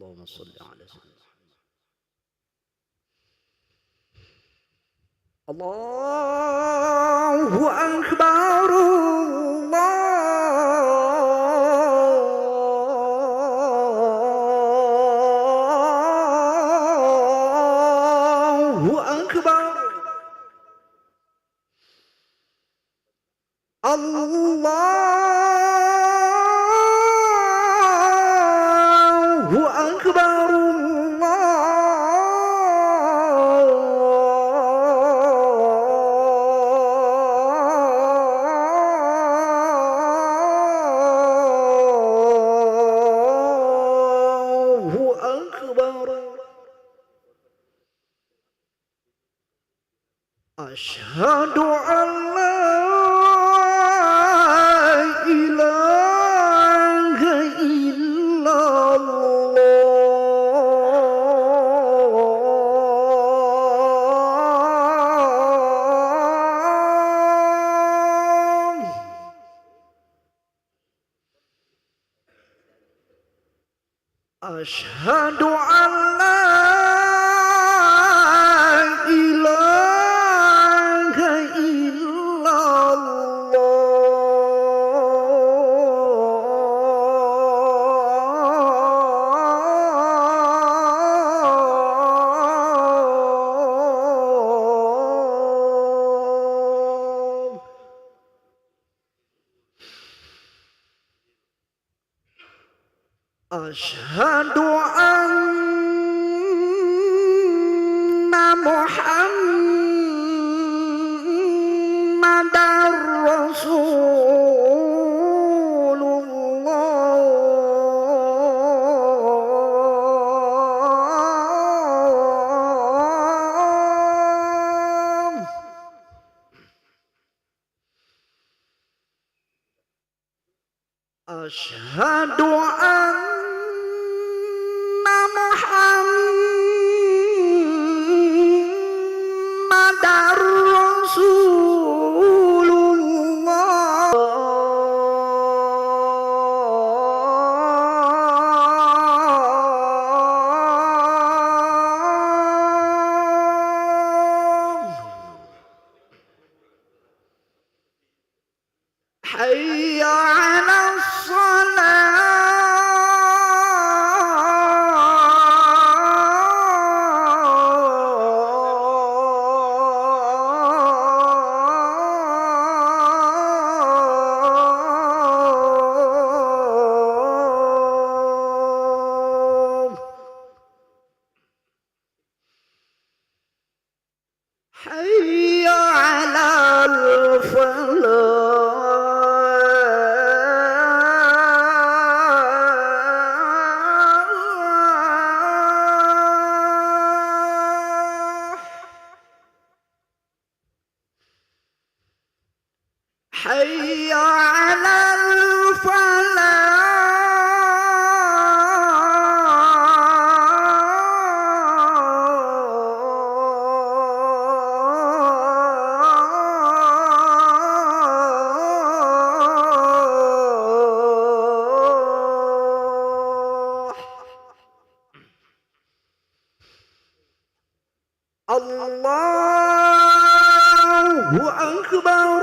اللهم صل على سيدنا الله أكبر الله أكبر الله أكبر الله أكبر أشهد أن لا إله إلا الله أشهد أن لا إله إلا الله أشهد أن محمدًا رسول الله أشهد أن محمدًا رسول الله حي على الصلاة حي على الفلاح حي على الفلاح الله أكبر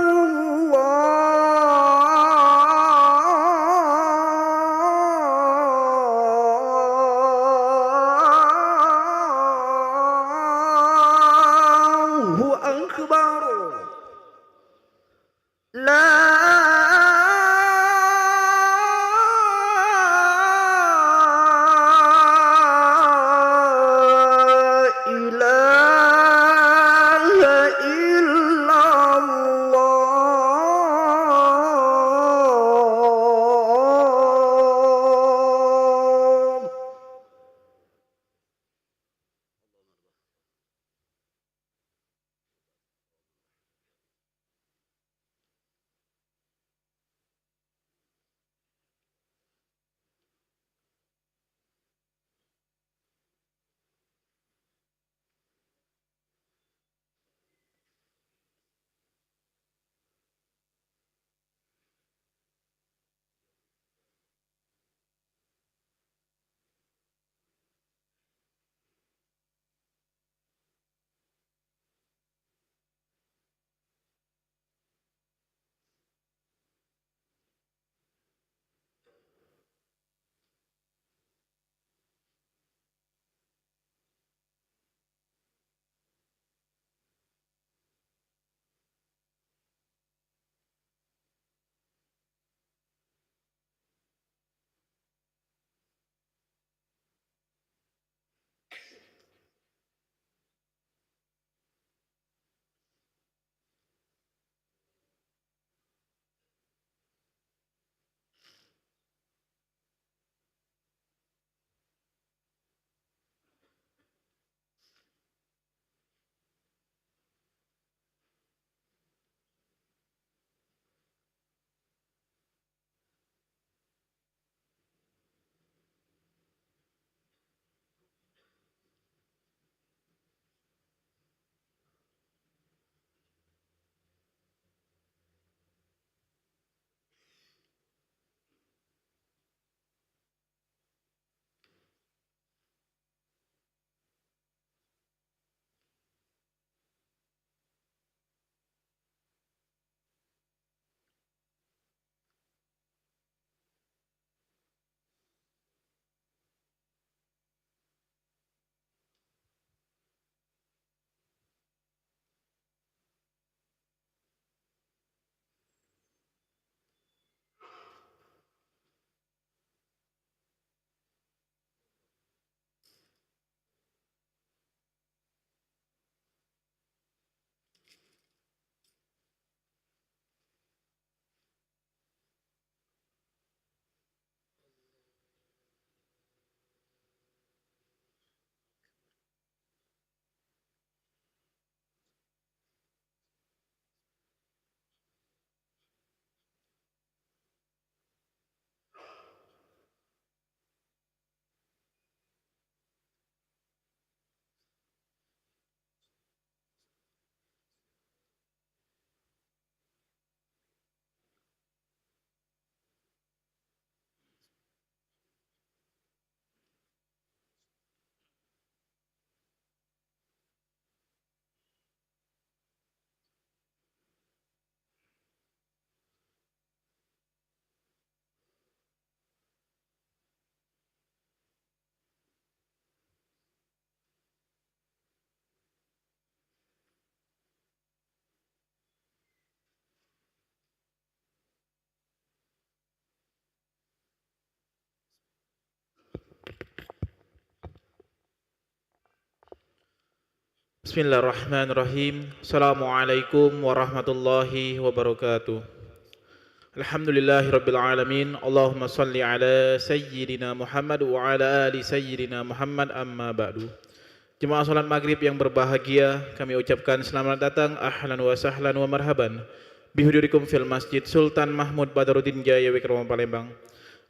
الله أكبر لا إله إلا الله Bismillahirrahmanirrahim. Assalamualaikum warahmatullahi wabarakatuh. Alhamdulillahirabbil alamin. Allahumma shalli ala sayyidina Muhammad wa ala ali sayyidina Muhammad, amma ba'du. Jemaah salat maghrib yang berbahagia, kami ucapkan selamat datang, ahlan wa sahlan wa marhaban bihudurikum fil Masjid Sultan Mahmud Badaruddin Jaya Wikrama Palembang.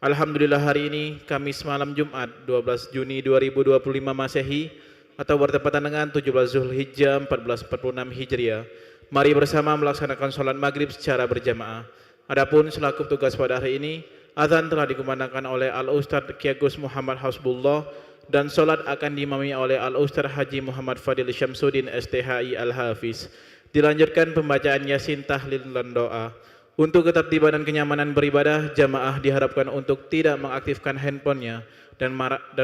Alhamdulillah, hari ini Kamis malam Jumat 12 Juni 2025 Masehi atau bertepatan dengan 17 Zulhijjah 1446 Hijriah. Mari bersama melaksanakan sholat maghrib secara berjamaah. Adapun selaku tugas pada hari ini, azan telah dikumandangkan oleh Al-Ustadz Ki Agus Muhammad Hasbullah dan sholat akan diimami oleh Al-Ustadz Haji Muhammad Fadil Syamsuddin STHI Al-Hafiz. Dilanjutkan pembacaan Yasin, tahlil dan doa. Untuk ketertiban dan kenyamanan beribadah, jamaah diharapkan untuk tidak mengaktifkan handphonenya dan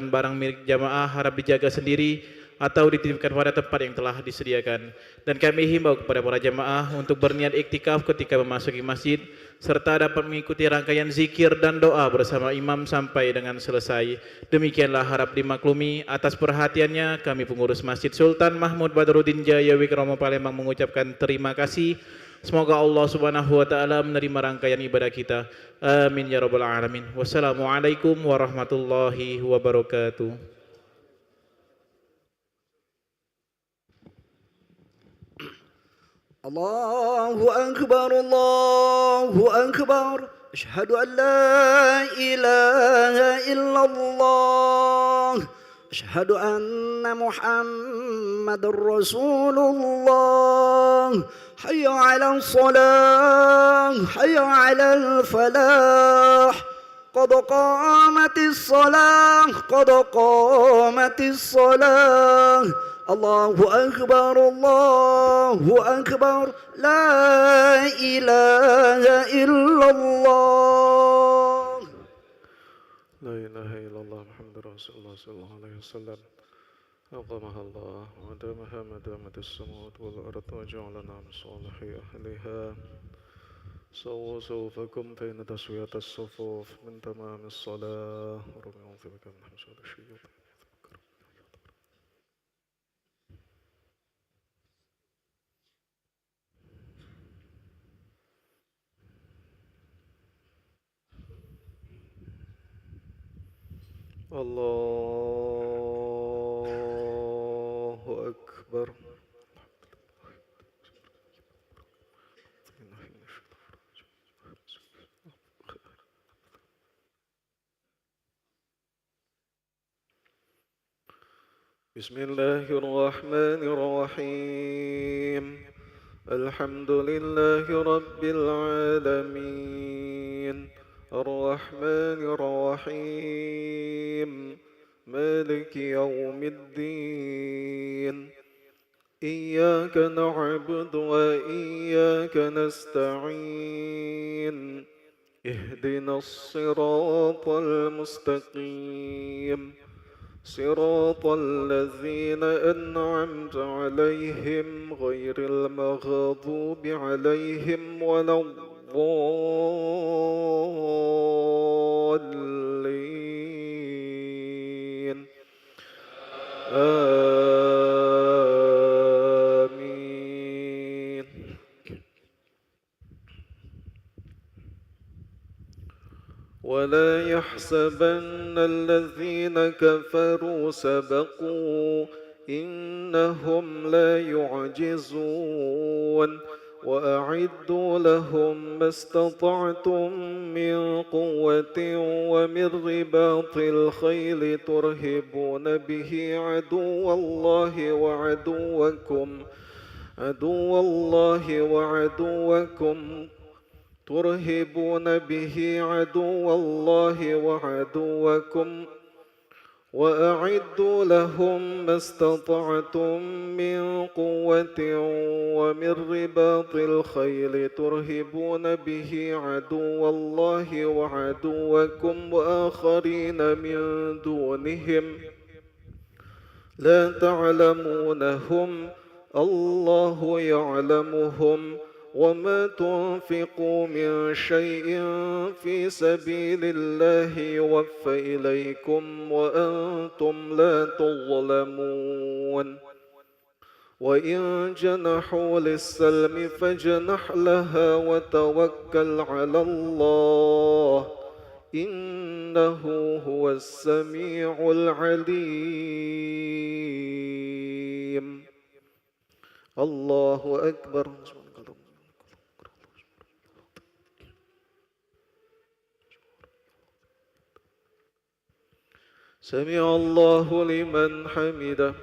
barang milik jamaah harap dijaga sendiri atau dititipkan pada tempat yang telah disediakan. Dan kami himbau kepada para jamaah untuk berniat iktikaf ketika memasuki masjid serta dapat mengikuti rangkaian zikir dan doa bersama imam sampai dengan selesai. Demikianlah harap dimaklumi. Atas perhatiannya, kami pengurus Masjid Sultan Mahmud Badaruddin Jaya Wikrama Palembang mengucapkan terima kasih. Semoga Allah Subhanahu wa taala menerima rangkaian ibadah kita. Amin ya rabbal alamin. Wassalamualaikum warahmatullahi wabarakatuh. Allahu Akbar, Allahu Akbar. Asyhadu an la ilaha illallah. Asyhadu anna Muhammadar Rasulullah. Hayya 'alal shalah, hayya 'alal falah. Qad qamatis shalah, qad qamatis shalah. Allahu Akbar, Allahu Akbar. La ilaha illallah. La ilaha illallah Muhammadur Rasulullah sallallahu alaihi wasallam. أقامها الله ودامها ما دامت السماوات والأرض وجعلنا من صالح أهلها. سووا صوفكم فإن تسوية الصفوف من تمام الصلاة. رب يعوذ بك من همزات الشياطين. الله أكبر. بسم الله الرحمن الرحيم. الحمد لله رب العالمين الرحمن الرحيم مالك يوم الدين. إياك نعبد وإياك نستعين. اهدنا الصراط المستقيم صراط الذين أنعمت عليهم غير المغضوب عليهم ولا الضالين. آمين. ولا يحسبن الذين كفروا سبقوا إنهم لا يعجزون. وأعدوا لهم ما استطعتم من قوة ومن رباط الخيل ترهبون به عدو الله وعدوكم ترهبون به عدو الله وعدوكم. وأعدوا لهم ما استطعتم من قوة ومن رباط الخيل ترهبون به عدو الله وعدوكم وآخرين من دونهم لا تعلمونهم الله يعلمهم. وما تنفقوا من شيء في سبيل الله يوفى إليكم وأنتم لا تظلمون. وإن جنحوا للسلم فاجنح لها وتوكل على الله إنه هو السميع العليم. الله أكبر. سمع الله لمن حمده.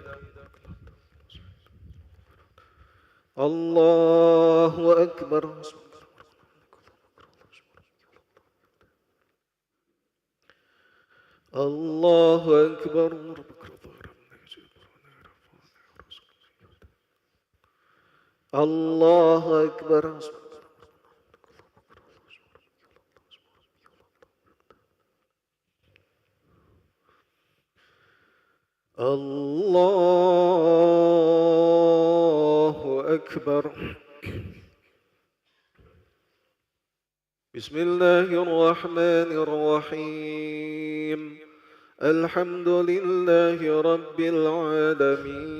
الله أكبر. الله أكبر. الله أكبر. الله أكبر. بسم الله الرحمن الرحيم. الحمد لله رب العالمين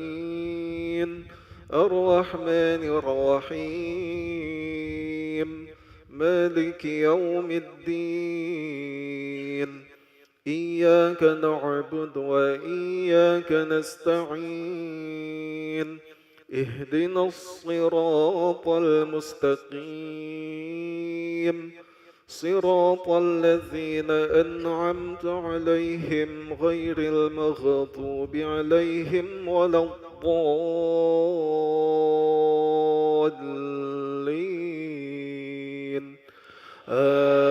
الرحمن الرحيم مالك يوم الدين إياك نعبد وإياك نستعين اهدنا الصراط المستقيم صراط الذين أنعمت عليهم غير المغضوب عليهم ولا الضالين آمين.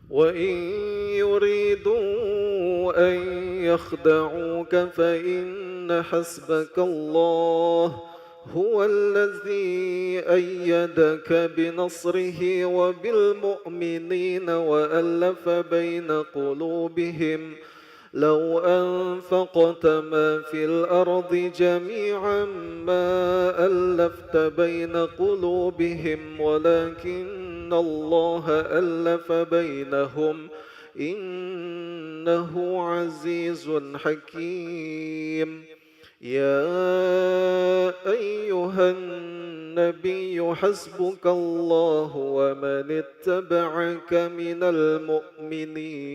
وإن يريدوا أن يخدعوك فإن حسبك الله هو الذي أيدك بنصره وبالمؤمنين وألف بين قلوبهم لو أنفقت ما في الأرض جميعا ما ألفت بين قلوبهم ولكن الله ألف بينهم إنه عزيز حكيم. يا أيها النبي حسبك الله ومن اتبعك من المؤمنين.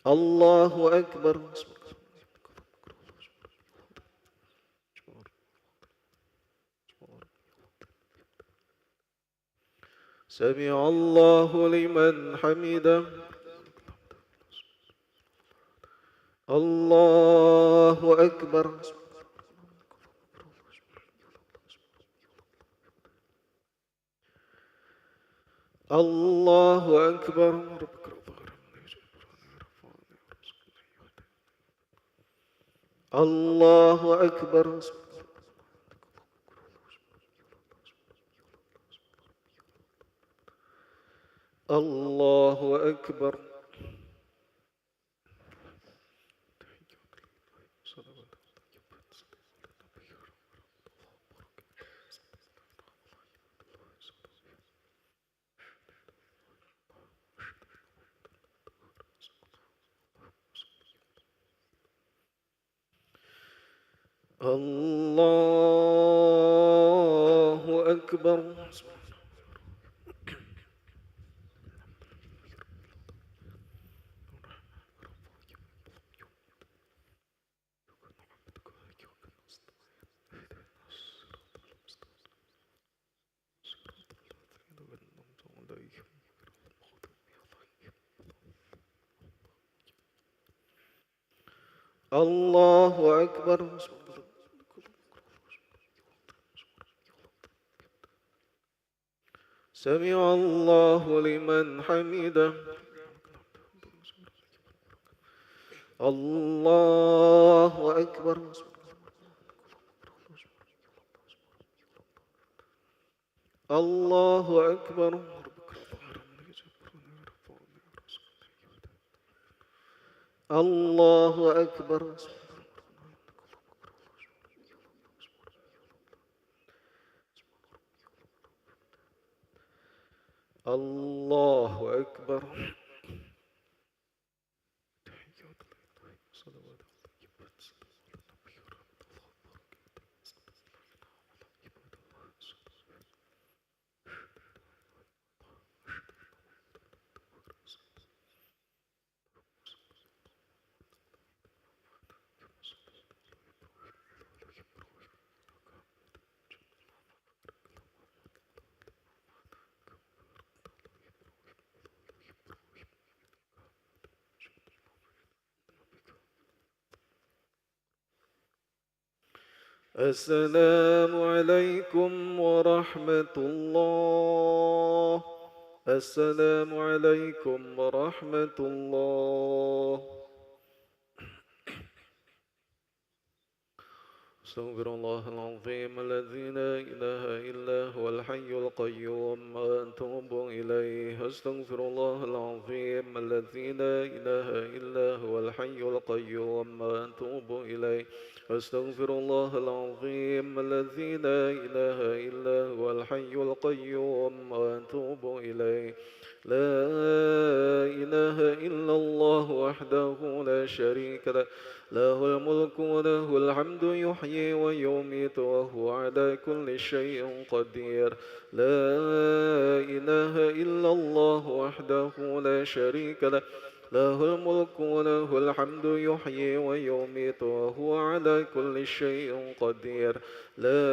الله أكبر. سمع الله لمن حمده. الله أكبر. الله أكبر. الله أكبر. الله أكبر. الله أكبر. الله أكبر. سمع الله لمن حمده. الله أكبر. الله أكبر. الله أكبر. الله أكبر. السلام عليكم ورحمة الله. السلام عليكم ورحمة الله. استغفر الله العظيم الذي لا إله إلا هو الحي القيوم وأتوب إليه. استغفر الله العظيم الذي لا إله إلا هو الحي القيوم وأتوب إليه. استغفر الله العظيم الذي لا إله إلا هو الحي القيوم وأتوب إليه. لا إله إلا الله وحده لا شريك له، له الملك وله الحمد يحيي ويميت وهو على كل شيء قدير. لا إله إلا الله وحده لا شريك له، له الملك وله الحمد يحيي ويميت وهو على كل شيء قدير. لا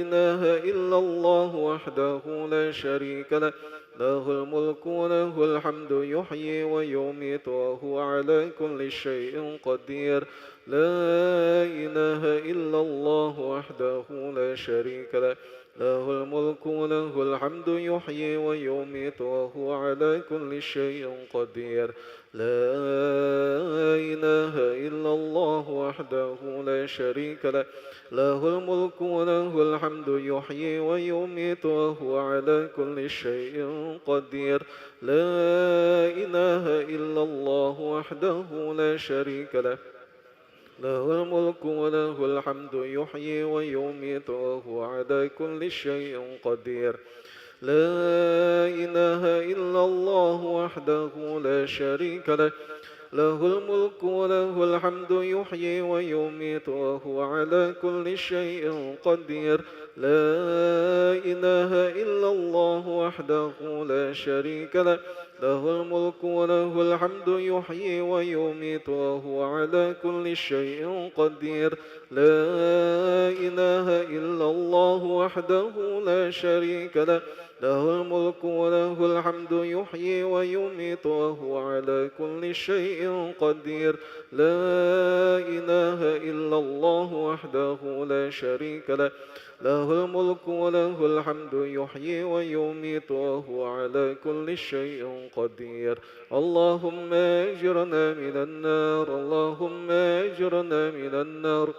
إله إلا الله وحده لا شريك له، له الملك وله الحمد يحيي ويميت وهو على كل شيء قدير. لا إله إلا الله وحده لا شريك له، له الملك وله الحمد يحيي ويميت وهو على كل شيء قدير. لا إله إلا الله وحده لا شريك له، له الملك وله الحمد يحيي ويميت وهو على كل شيء قدير. لا إله إلا الله وحده لا شريك له، له الملك وله الحمد يحيي ويميت وهو على كل شيء قدير. لا إله إلا الله وحده لا شريك له، له الملك وله الحمد يحيي ويميت وهو على كل شيء قدير. لا إله إلا الله وحده لا شريك له، له الملك وله الحمد يحيي ويميت وهو على كل شيء قدير. لا إله إلا الله وحده لا شريك له، له الملك وله الحمد يحيي ويميت وهو على كل شيء قدير. لا إله إلا الله وحده لا شريك له، له الملك وله الحمد يحيي ويميت وهو على كل شيء قدير. اللهم أجرنا من النار، اللهم أجرنا من النار،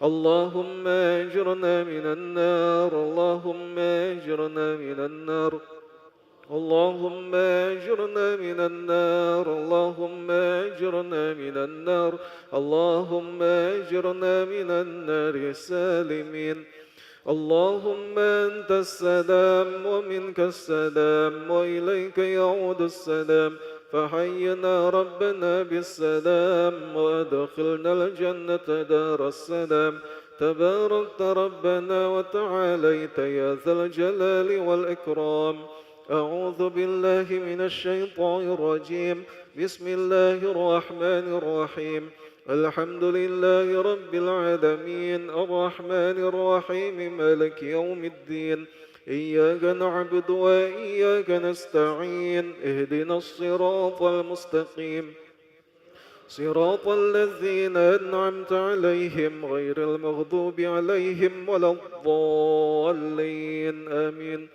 اللهم أجرنا من النار، اللهم أجرنا من النار، اللهم أجرنا من النار، اللهم أجرنا من النار، اللهم أجرنا من النار سالمين. اللهم أنت السلام ومنك السلام وإليك يعود السلام، فحينا ربنا بالسلام وأدخلنا الجنة دار السلام. تباركت ربنا وتعاليت يا ذا الجلال والإكرام. أعوذ بالله من الشيطان الرجيم. بسم الله الرحمن الرحيم. الحمد لله رب العالمين، الرحمن الرحيم، مالك يوم الدين. إياك نعبد وإياك نستعين، اهدنا الصراط المستقيم، صراط الذين أنعمت عليهم غير المغضوب عليهم ولا الضالين، آمين.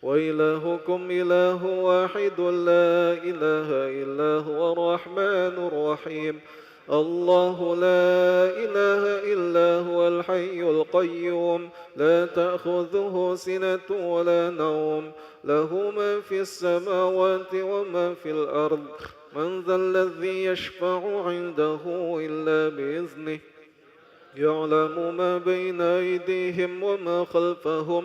وإلهكم إله واحد لا إله إلا هو الرحمن الرحيم. الله لا إله إلا هو الحي القيوم، لا تأخذه سنة ولا نوم، له ما في السماوات وما في الأرض. من ذا الذي يشفع عنده إلا بإذنه، يعلم ما بين أيديهم وما خلفهم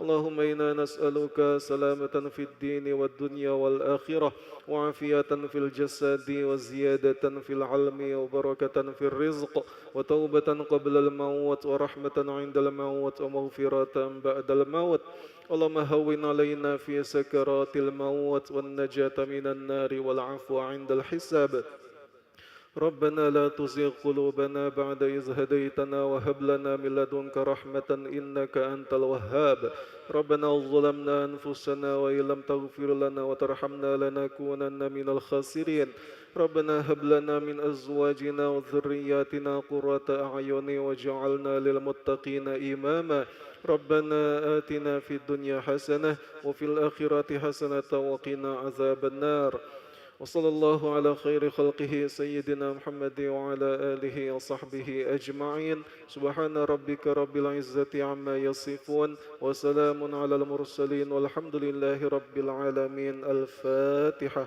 اللهم إنا نسألك سلامة في الدين والدنيا والآخرة وعافية في الجسد وزيادة في العلم وبركة في الرزق وتوبة قبل الموت ورحمة عند الموت ومغفرة بعد الموت. اللهم هون علينا في سكرات الموت والنجاة من النار والعفو عند الحساب. ربنا لا تزغ قلوبنا بعد إذ هديتنا وهب لنا من لدنك رحمة إنك أنت الوهاب. ربنا ظلمنا أنفسنا وإن لم تغفر لنا وترحمنا لنكونن من الخاسرين. ربنا هب لنا من أزواجنا وذرياتنا قرة أعين واجعلنا للمتقين إماما. ربنا آتنا في الدنيا حسنة وفي الآخرة حسنة وقنا عذاب النار. وصلى الله على خير خلقه سيدنا محمد وعلى آله وصحبه أجمعين. سبحان ربك رب العزة عما يصفون وسلام على المرسلين والحمد لله رب العالمين. الفاتحة.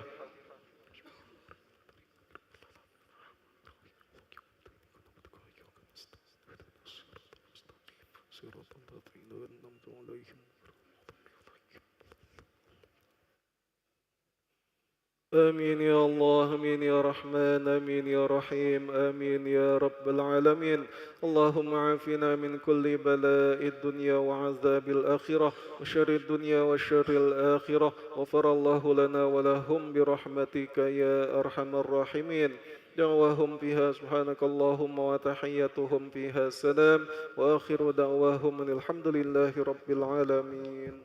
آمين يا الله، آمين يا رحمن، آمين يا رحيم، آمين يا رب العالمين. اللهم عافنا من كل بلاء الدنيا وعذاب الآخرة وشر الدنيا وشر الآخرة. غفر الله لنا ولهم برحمتك يا أرحم الراحمين. دعواهم فيها سبحانك اللهم وتحيتهم فيها سلام وآخر دعواهم من الحمد لله رب العالمين.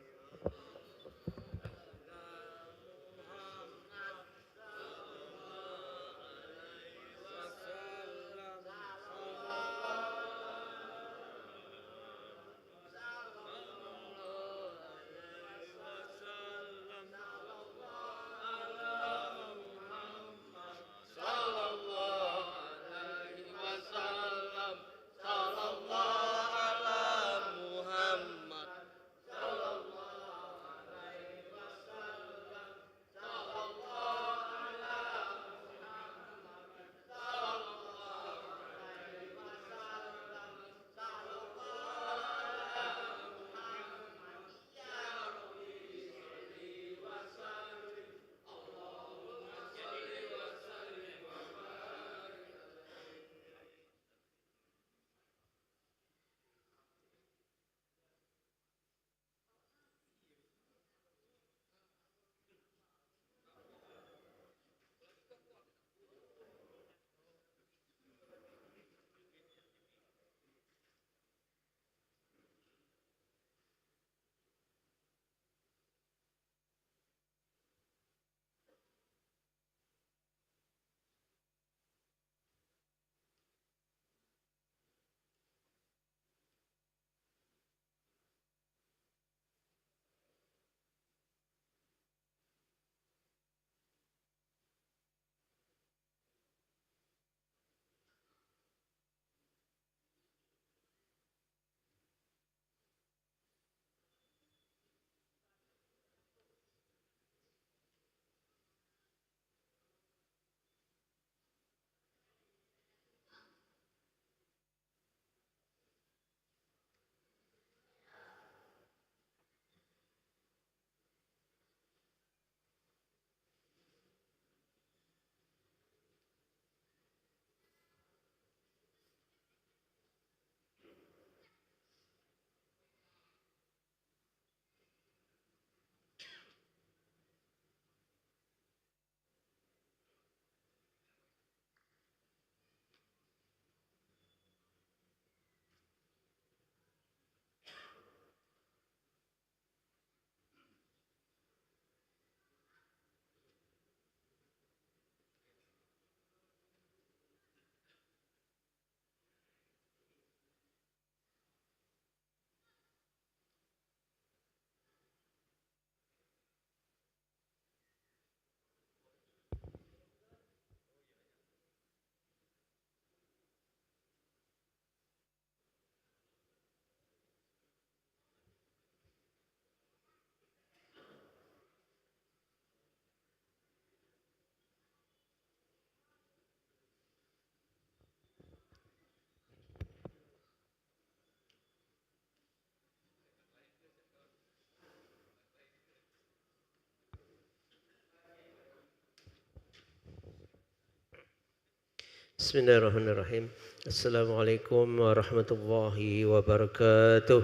Bismillahirrahmanirrahim. Assalamualaikum warahmatullahi wabarakatuh.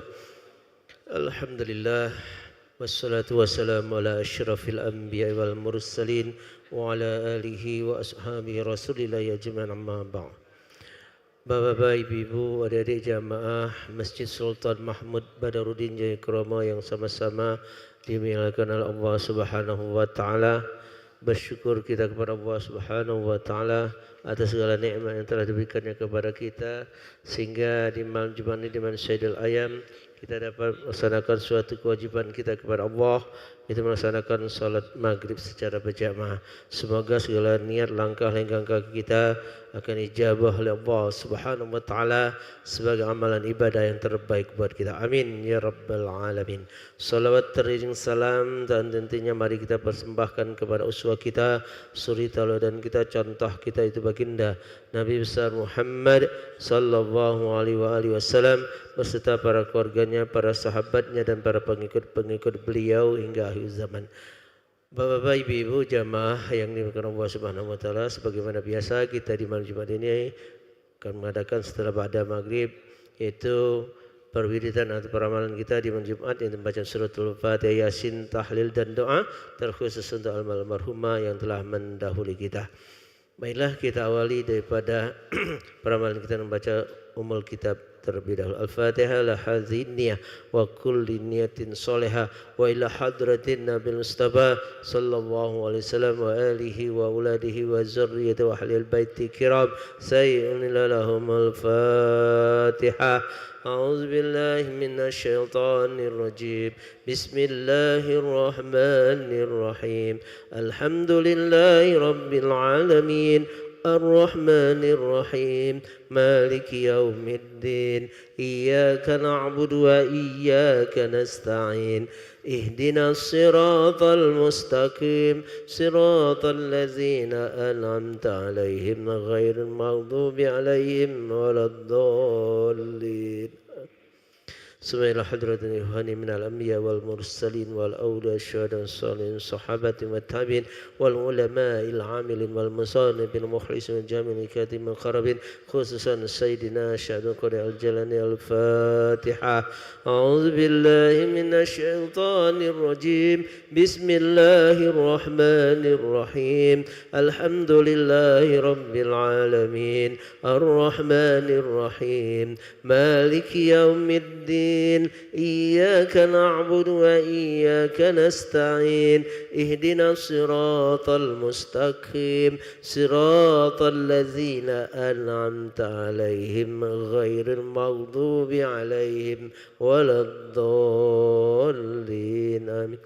Alhamdulillah wassalatu wassalamu ala asyrafil anbiya wal mursalin wa ala alihi wa ashabihi rasulillah ajma'in amma ba'd. Bapak-bapak, ibu-ibu, adik-adik jamaah Masjid Sultan Mahmud Badaruddin Jayakrama yang sama-sama dimuliakan oleh Allah Subhanahu wa taala. Bersyukur kita kepada Allah Subhanahu wa taala atas segala nikmat yang telah diberikannya kepada kita, sehingga di malam Jumat ini di malam Syaidul Ayam kita dapat melaksanakan suatu kewajiban kita kepada Allah, itu melaksanakan salat maghrib secara berjamaah. Semoga segala niat, langkah, langkah kita akan ijabah oleh Allah Subhanahu wa taala sebagai amalan ibadah yang terbaik buat kita. Amin ya rabbal alamin. Salawat teriring salam dan tentunya mari kita persembahkan kepada uswah kita, suri tauladan kita, contoh kita itu baginda Nabi besar Muhammad sallallahu alaihi wasallam beserta para keluarganya, para sahabatnya dan para pengikut-pengikut beliau hingga akhir zaman. Bapak-bapak, ibu-ibu, jamaah yang dimuliakan Allah Subhanahu wa taala, sebagaimana biasa kita di malam Jumat ini akan mengadakan setelah ba'da maghrib yaitu perwiridan atau peramalan kita di malam Jumat yang membaca suratul Fatihah, Yasin, tahlil dan doa terkhusus untuk almarhumah yang telah mendahului kita. Baiklah, kita awali daripada peramalan kita membaca umul kitab terlebih dahulu. Al-Fatihah la hadziniyah wa kulli niyatin salihah wa ila hadratin Nabil Mustafa sallallahu alaihi wasallam wa alihi wa uladihi wa zurriyyati wa ahlil baiti kiram sayyidina lahumul Fatihah. أعوذ بالله من الشيطان الرجيم بسم الله الرحمن الرحيم الحمد لله رب العالمين الرحمن الرحيم مالك يوم الدين إياك نعبد وإياك نستعين اهدنا الصراط المستقيم صراط الذين أنعمت عليهم غير المغضوب عليهم ولا الضالين. سمعنا حضرة الإخوان من الأنبياء والمرسلين والأولياء الشهداء والصالحين الصحابة والتابعين والعلماء العاملين والمصانف المخلصين والجامعين الكاتبين الخربين خصوصا سيدنا شهد القرآن الجلاني. الفاتحة. أعوذ بالله من الشيطان الرجيم بسم الله الرحمن الرحيم الحمد لله رب العالمين الرحمن الرحيم مالك يوم الدين إياك نعبد وإياك نستعين اهدنا الصراط المستقيم صراط الذين أنعمت عليهم غير المغضوب عليهم ولا الضالين آمين.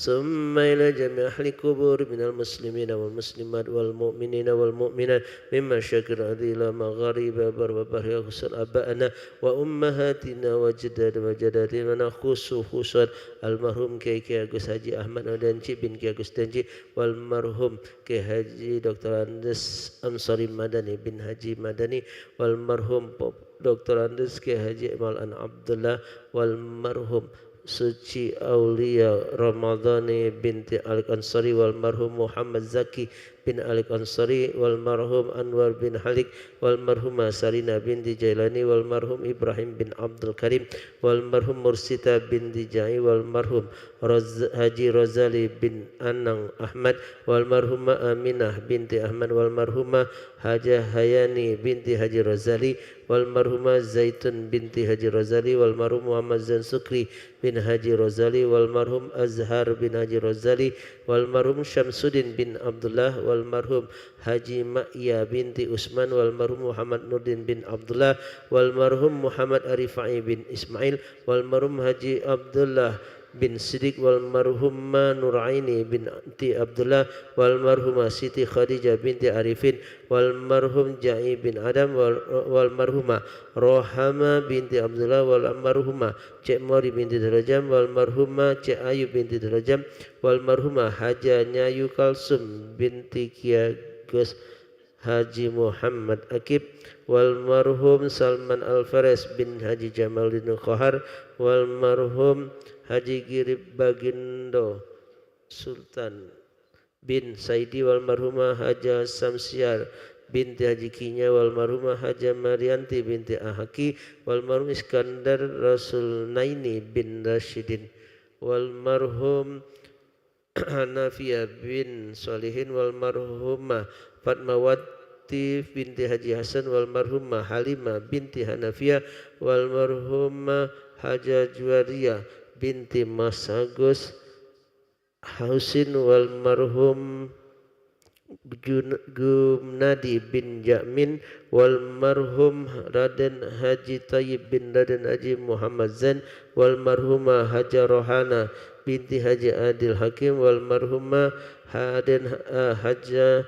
ثم إلى جميع أهل القبور من المسلمين والمسلمات والمؤمنين والمؤمنات مما شكر إلى مغارب بربر خصوصا أبائنا وأمهاتنا وجداد وجداتنا ونخص خصوصا المرحوم كي Agus Haji Ahmad Danci bin Ki Agus Danci والمرحوم كي Haji Dr. Andes Ansari Madani bin Haji Madani والمرحوم Dr. Andes Ki Haji Maulana Abdullah والمرحوم Suci Aulia Ramadhani binti Alik Ansari wal marhum Muhammad Zaki bin Alik Ansari wal marhum Anwar bin Halik wal marhumah Sarina binti Jailani wal marhum Ibrahim bin Abdul Karim wal marhum Mursita binti Jai wal marhum Haji Rozali bin Anang Ahmad wal marhumah Aminah binti Ahmad wal marhumah Hajah Hayani binti Haji Rozali wal marhumah Zaitun binti Haji Rozali wal marhum Muhammad Zan Sukri bin Haji Rozali wal marhum Azhar bin Haji Rozali wal marhum Syamsuddin bin Abdullah wal marhum Haji Ma'ya binti Usman wal marhum Muhammad Nurdin bin Abdullah wal marhum Muhammad Arifai bin Ismail wal marhum Haji Abdullah bin Siddiq wal marhumah Nuraini binti Abdullah wal marhumah Siti Khadijah binti Arifin wal marhum Ja'i bin Adam wal marhumah Rohama binti Abdullah wal marhumah Cik Mori binti Derajam wal marhumah Cik Ayu binti Derajam wal marhumah Haja Nyayu Kalsum binti Kiagus Haji Muhammad Akib wal marhum Salman Al-Fares bin Haji Jamaluddin Khohar wal marhum Haji Girib Bagindo Sultan bin Saidi wal marhumah Haja Samsiar binti Haji Kinya wal marhumah Haja Marianti binti Ahaki wal marhum Iskandar Rasul Naini bin Rashidin wal marhum Hanafiya bin Solihin wal marhumah Fatmawati binti Haji Hasan wal marhumah Halimah binti Hanafiya wal marhumah Haja Juwaria binti Mas Agus Husin wal marhum Gumnadi bin Jamin wal marhum Raden Haji Tayyib bin Raden Haji Muhammad Zain wal marhumah Haja Rohana binti Haji Adil Hakim wal marhumah Haja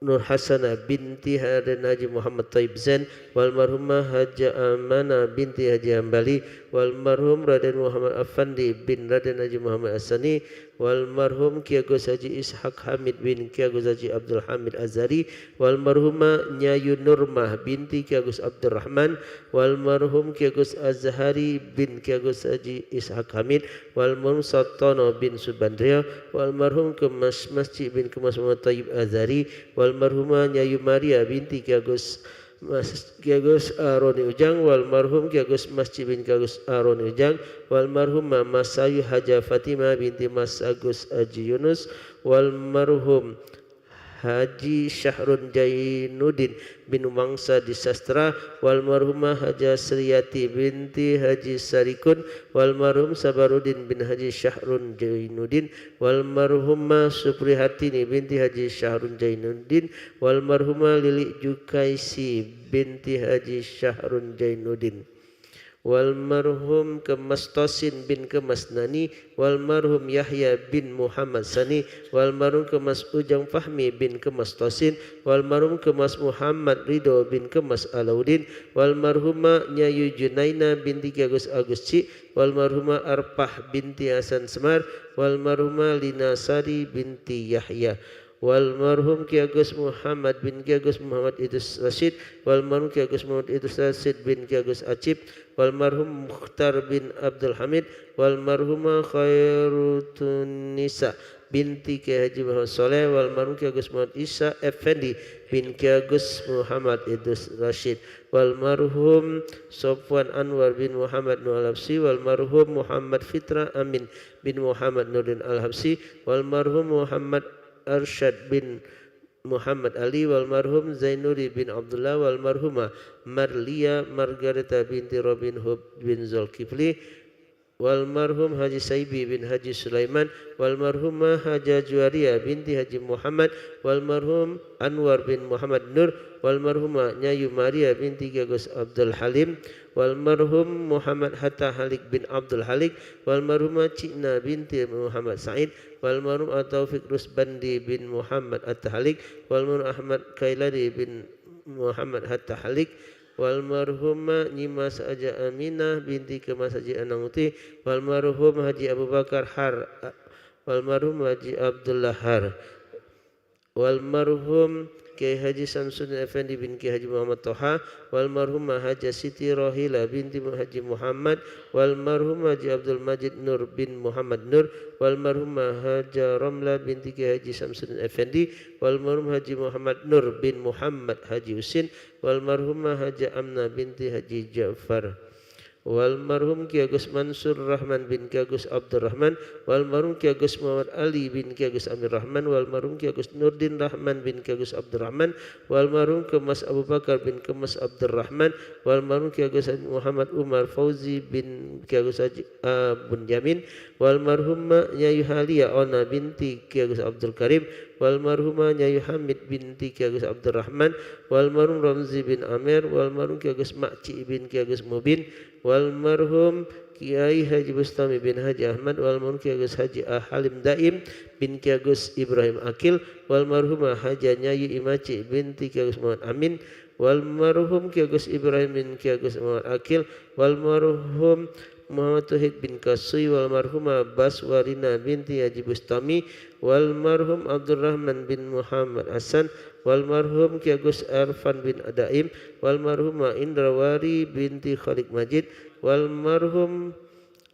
Nur Hasanah binti Raden Haji Muhammad Tayyib Zain wal marhumah Haja Amanah binti Haji Hambali wal marhum Raden Muhammad Afandi bin Raden Haji Muhammad Asani wal marhum Ki Agus Haji Ishaq Hamid bin Ki Agus Haji Abdul Hamid Azari wal marhumah Nyayu Nurmah binti Ki Agus Abdul Rahman wal marhum Ki Agus Azhari bin Ki Agus Haji Ishaq Hamid wal marhum Satono bin Subandria wal marhum Kemas Masjid bin Kemas Muhammad Tayyib Azari wal marhumah Nyayu Maria binti Ki Agus Aroni Ujang wal marhum Ki Agus Masjid bin Ki Agus Aroni Ujang wal marhumah Masayu Haja Fatimah binti Mas Agus Haji Yunus wal marhum Haji Syahrun Jainuddin bin Mangsa di Sastra wal marhumah Haja Sriyati binti Haji Sarikun wal marhum Sabarudin bin Haji Syahrun Jainuddin wal marhumah Suprihatini binti Haji Syahrun Jainuddin wal marhumah Lili Jukaisi binti Haji Syahrun Jainuddin wal marhum Kemas Tosin bin Kemas Nani wal marhum Yahya bin Muhammad Sani wal marhum Kemas Ujang Fahmi bin Kemas Tosin wal marhum Kemas Muhammad Ridho bin Kemas Alauddin wal marhumah Nyayu Junaina binti Ki Agus Agusci wal marhumah Arpah binti Hasan Semar wal marhumah Lina Sari binti Yahya wal marhum Ki Agus Muhammad bin Ki Agus Muhammad Idris Rashid wal marhum Ki Agus Muhammad Idris Rashid bin Ki Agus Acip wal marhum Mukhtar bin Abdul Hamid wal marhumah Khairutunisa binti Ki Haji Muhammad Soleh wal marhum Ki Agus Muhammad Isa Effendi bin Ki Agus Muhammad Idris Rashid wal marhum Sofwan Anwar bin Muhammad Nur Al-Habsi wal marhum Muhammad Fitra Amin bin Muhammad Nurdin Al-Habsi wal marhum Muhammad Arsyad bin Muhammad Ali wal marhum Zainuri bin Abdullah wal marhumah Marlia Margareta binti Robin Hood bin Zulkifli wal marhum Haji Saibi bin Haji Sulaiman wal marhumah Haja Juwaria binti Haji Muhammad wal marhum Anwar bin Muhammad Nur wal marhumah Nyayu Maria binti Ki Agus Abdul Halim wal marhum Muhammad Hatta Halik bin Abdul Halik wal marhumah Cina binti Muhammad Said wal marhum At-Taufiq Rusbandi bin Muhammad At-Halik wal marhum Ahmad Kailani bin Muhammad Hatta Halik wal marhumah Nyimas Haja Aminah binti Kemas Haji Ananguti wal marhum Haji Abu Bakar Har wal marhum Haji Abdullah Har wal marhum Kiai Haji Samsuddin Effendi bin Kiai Haji Muhammad Toha wal marhumah Haja Siti Rohila binti Haji Muhammad wal marhum Haji Abdul Majid Nur bin Muhammad Nur wal marhumah Haja Romla binti Kiai Haji Samsuddin Effendi wal marhum Haji Muhammad Nur bin Muhammad Haji Husin wal marhumah Haja Amna binti Haji Ja'far wal marhum Ki Agus Mansur Rahman bin Ki Agus Abdul Rahman wal marhum Ki Agus Muhammad Ali bin Ki Agus Amir Rahman wal marhum Ki Agus Nurdin Rahman bin Ki Agus Abdul Rahman wal marhum Kemas Abu Bakar bin Kemas Abdul Rahman wal marhum Ki Agus Muhammad Umar Fauzi bin Ki Agus Haji Bun Jamin wal marhumah Nyayu Halia Ona binti Ki Agus Abdul Karim wal marhumah Nyayu Hamid binti Ki Agus Abdul Rahman wal marhum Ramzi bin Amir wal marhum Ki Agus Makci bin Ki Agus Mubin wal marhum Kiai Haji Bustami bin Haji Ahmad wal marhum Ki Agus Haji Halim Daim bin Ki Agus Ibrahim Akil wal marhumah Haja Nyayu Imaci binti Ki Agus Muhammad Amin wal marhum Ki Agus Ibrahim bin Ki Agus Muhammad Akil wal marhum Muhammad Tauhid bin Kasui wal marhumah Baswarina binti Haji Bustami wal marhum Abdul Rahman bin Muhammad Hasan wal marhum Ki Agus Arfan bin Adaim wal marhumah Indrawari binti Khalik Majid wal marhum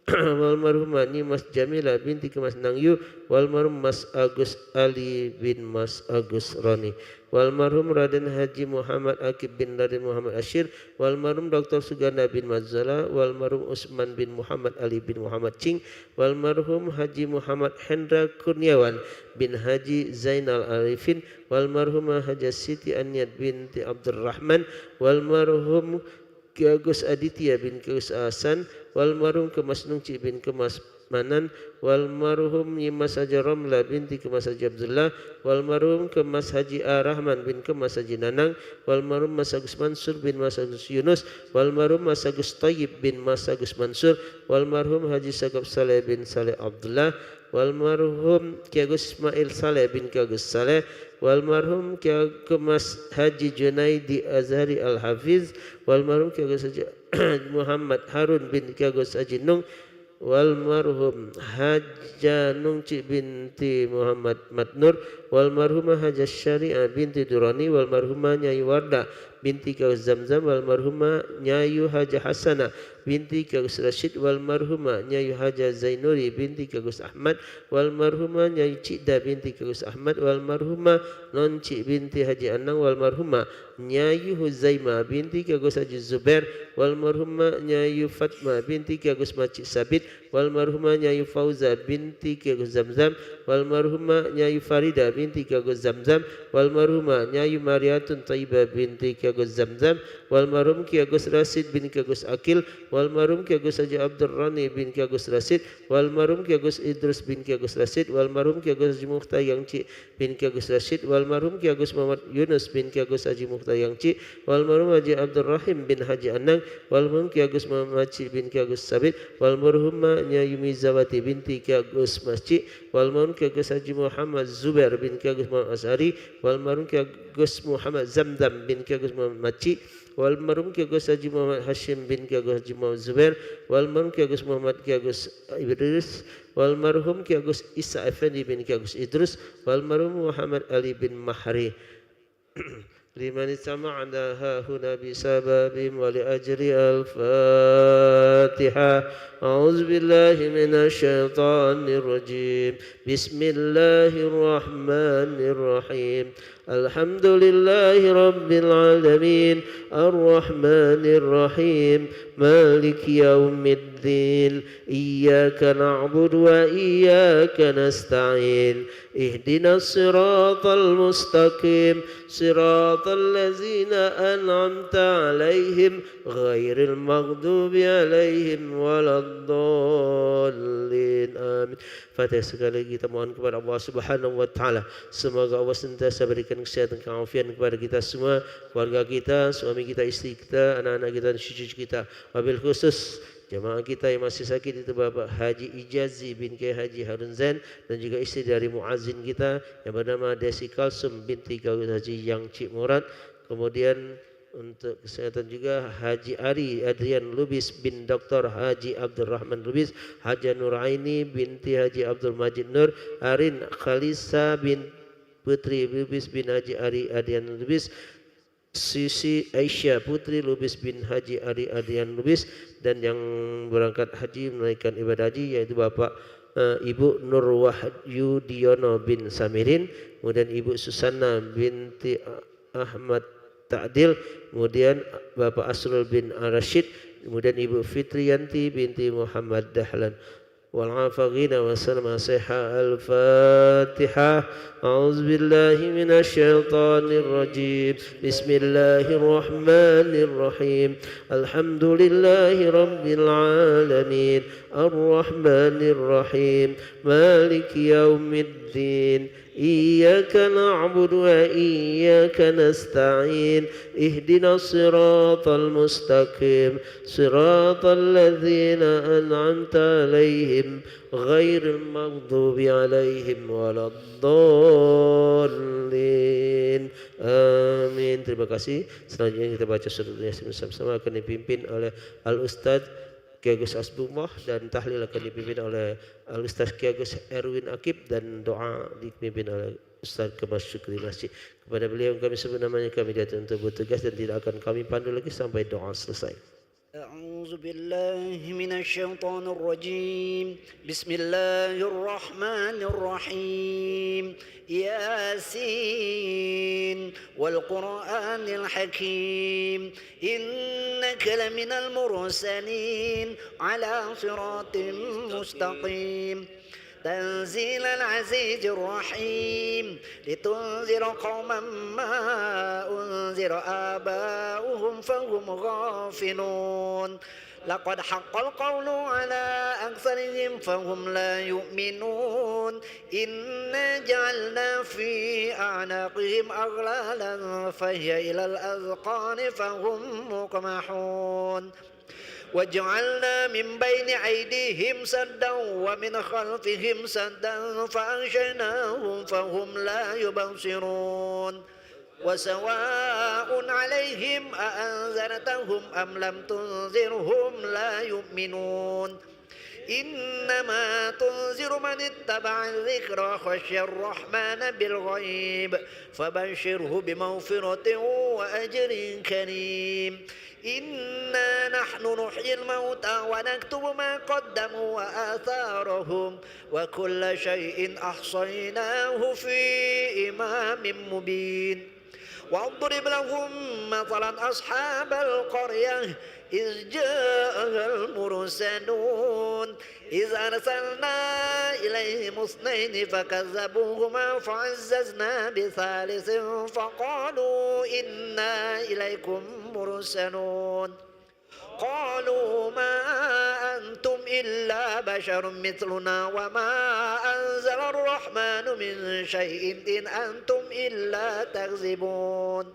walmarhumah Nyi Mas Jamila binti Kemas Nangyu, walmarhum Mas Agus Ali bin Mas Agus Roni, walmarhum Raden Haji Muhammad Akib bin Raden Muhammad Ashir, walmarhum Dr. Suganda bin Mazala, walmarhum Usman bin Muhammad Ali bin Muhammad Cing, walmarhum Haji Muhammad Hendra Kurniawan bin Haji Zainal Arifin, walmarhumah Haja Siti Aniat binti Abdurrahman, walmarhum Ki Agus Aditya bin Ki Agus Hasan, walmarhum Kemas Nungci bin Kemas Manan, walmarhum Nyimas Haji Ramla binti Kemas Haji Abdullah, walmarhum Kemas Haji Rahman bin Kemas Haji Nanang, walmarhum Mas Agus Mansur bin Mas Agus Yunus, walmarhum Mas Agus Tayyib bin Mas Agus Mansur, walmarhum Haji Sagap Saleh bin Saleh Abdullah, walmarhum Ki Agus Ismail Saleh bin Ki Agus Saleh, walmarhum Ki Kemas Haji Junaidi Azhari Al-Hafiz, walmarhum Ki Agus Haji Muhammad Harun bin Ki Agus Haji Nung, walmarhum Haja Nungci binti Muhammad Matnur, walmarhumah Haja Syariah binti Durani, walmarhumah Nyai Wardah binti Ki Agus Zamzam, walmarhumah Nyayu Haja Hasanah binti Ki Agus Rashid, walmarhumah Nyayu Haja Zainuri binti Ki Agus Ahmad, walmarhumah Nyayu Cikda binti Ki Agus Ahmad, walmarhumah Non Cik binti Haji Anang, walmarhumah Nyayu Huzaimah binti Ki Agus Haji Zubair, walmarhumah Nyayu Fatma binti Ki Agus Macik Sabit, walmarhumah Nyayu Fauza binti Ki Agus Zamzam, walmarhumah Nyayu Farida binti Ki Agus Zamzam, walmarhumah Nyayu Mariatun Taibah binti Ki Agus Zamzam, walmarhum Ki Agus Rasid bin Ki Agus Akil, walmarhum Ki Agus Haji Abdul Rani bin Ki Agus Rasid, walmarhum Ki Agus Idrus bin Ki Agus Rasid, walmarhum Ki Agus Haji Mukhtar Yang Cik bin Ki Agus Rasid, walmarhum Ki Agus Muhammad Yunus bin Ki Agus Haji Mukhtar Yang Cik, walmarhum Haji Abdul Rahim bin Haji Anang, walmarhum Ki Agus Muhammad Cik bin Ki Agus Sabit, walmarhum Nyayu Mizawati binti Ki Agus Masjid, walmarhum Ki Agus Haji Muhammad Zubair bin Ki Agus Muhammad Azhari, walmarhum Ki Agus Muhammad Zamdam bin Ki Agus Muhammad Macik, walmarhum Ki Agus Haji Muhammad Hashim bin Ki Agus Haji Muhammad Zubair, walmarhum Ki Agus Muhammad Ki Agus Idris, walmarhum Ki Agus Isa Effendi bin Ki Agus Idrus, walmarhum Muhammad Ali bin Mahri. Liman istama'na hahuna bisababim wa li ajri al-Fatiha. A'udzu billahi minasy syaithanir rajim. Bismillahirrahmanirrahim. Alhamdulillahi rabbil alamin. Ar-Rahmanir Rahim. Maliki yaumiddin. Iyyaka na'budu wa iyyaka nasta'in. Ihdinas siratal mustaqim. Siratal ladzina an'amta 'alaihim ghairil maghdubi 'alaihim waladdallin. Amin. Fatihah. Sekali lagi kita mohon kepada Allah Subhanahu wa taala, semoga Allah sentiasa berikan kesehatan dan keafian kepada kita semua, keluarga kita, suami kita, istri kita, anak-anak kita dan cucu kita. Wabil khusus jemaah kita yang masih sakit itu Bapak Haji Ijazi bin Kiai Haji Harun Zain, dan juga istri dari muazzin kita yang bernama Desi Kalsum binti Kiai Haji Yang Cik Murad. Kemudian untuk kesehatan juga Haji Ari Adrian Lubis bin Dr. Haji Abdul Rahman Lubis, Haji Nuraini binti Haji Abdul Majid Nur, Arin Khalisa bin Putri Lubis bin Haji Ari Adrian Lubis, Sisi Aisyah Putri Lubis bin Haji Ari Adrian Lubis, dan yang berangkat haji menunaikan ibadah haji yaitu Bapak Ibu Nur Wahyu Diono bin Samirin, kemudian Ibu Susana binti Ahmad Ta'dil, kemudian Bapak Asrul bin Rashid, kemudian Ibu Fitriyanti binti Muhammad Dahlan. والعافقين وسلم صحة الفاتحة. أعوذ بالله من الشيطان الرجيم. بسم الله الرحمن الرحيم. الحمد لله رب العالمين الرحمن الرحيم مالك يوم الدين إياك نعبد وإياك نستعين اهدنا الصراط المستقيم صراط الذين أنعمت عليهم غير المغضوب عليهم ولا الضالين آمين. Terima kasih. Selanjutnya kita baca surat Yasin bersama-sama, akan dipimpin oleh Al-Ustaz Kiai Agus Asbullah, dan tahlil akan dipimpin oleh Al-Ustaz Kiai Agus Erwin Akib, dan doa dipimpin oleh Ustaz Kemas Syukri Masjid. Kepada beliau yang kami sebut namanya, kami datang untuk bertugas dan tidak akan kami pandu lagi sampai doa selesai. أعوذ بالله من الشيطان الرجيم بسم الله الرحمن الرحيم ياسين والقرآن الحكيم إنك لمن المرسلين على صراط مستقيم تنزيل العزيز الرحيم لتنذر قوما ما أنذر آباؤهم فهم غافلون لقد حق القول على أكثرهم فهم لا يؤمنون إنا جعلنا في أعناقهم أغلالا فهي إلى الأذقان فهم مقمحون وجعلنا من بين أيديهم سدا ومن خلفهم سدا فأغشيناهم فهم لا يبصرون وسواء عليهم أأنذرتهم أم لم تنذرهم لا يؤمنون إنما تنذر من اتبع الذكر وخشي الرحمن بالغيب فبشره بمغفرة وأجر كريم إنا نحن نحيي الموتى ونكتب ما قدموا وآثارهم وكل شيء أحصيناه في إمام مبين واضرب لهم مثلا أصحاب القرية إذ جاءها المرسلون إذ أرسلنا إليهم اثنين فكذبوهما فعززنا بثالث فقالوا إنا إليكم مرسلون قالوا ما أنتم إلا بشر مثلنا وما أنزل الرحمن من شيء إن أنتم إلا تكذبون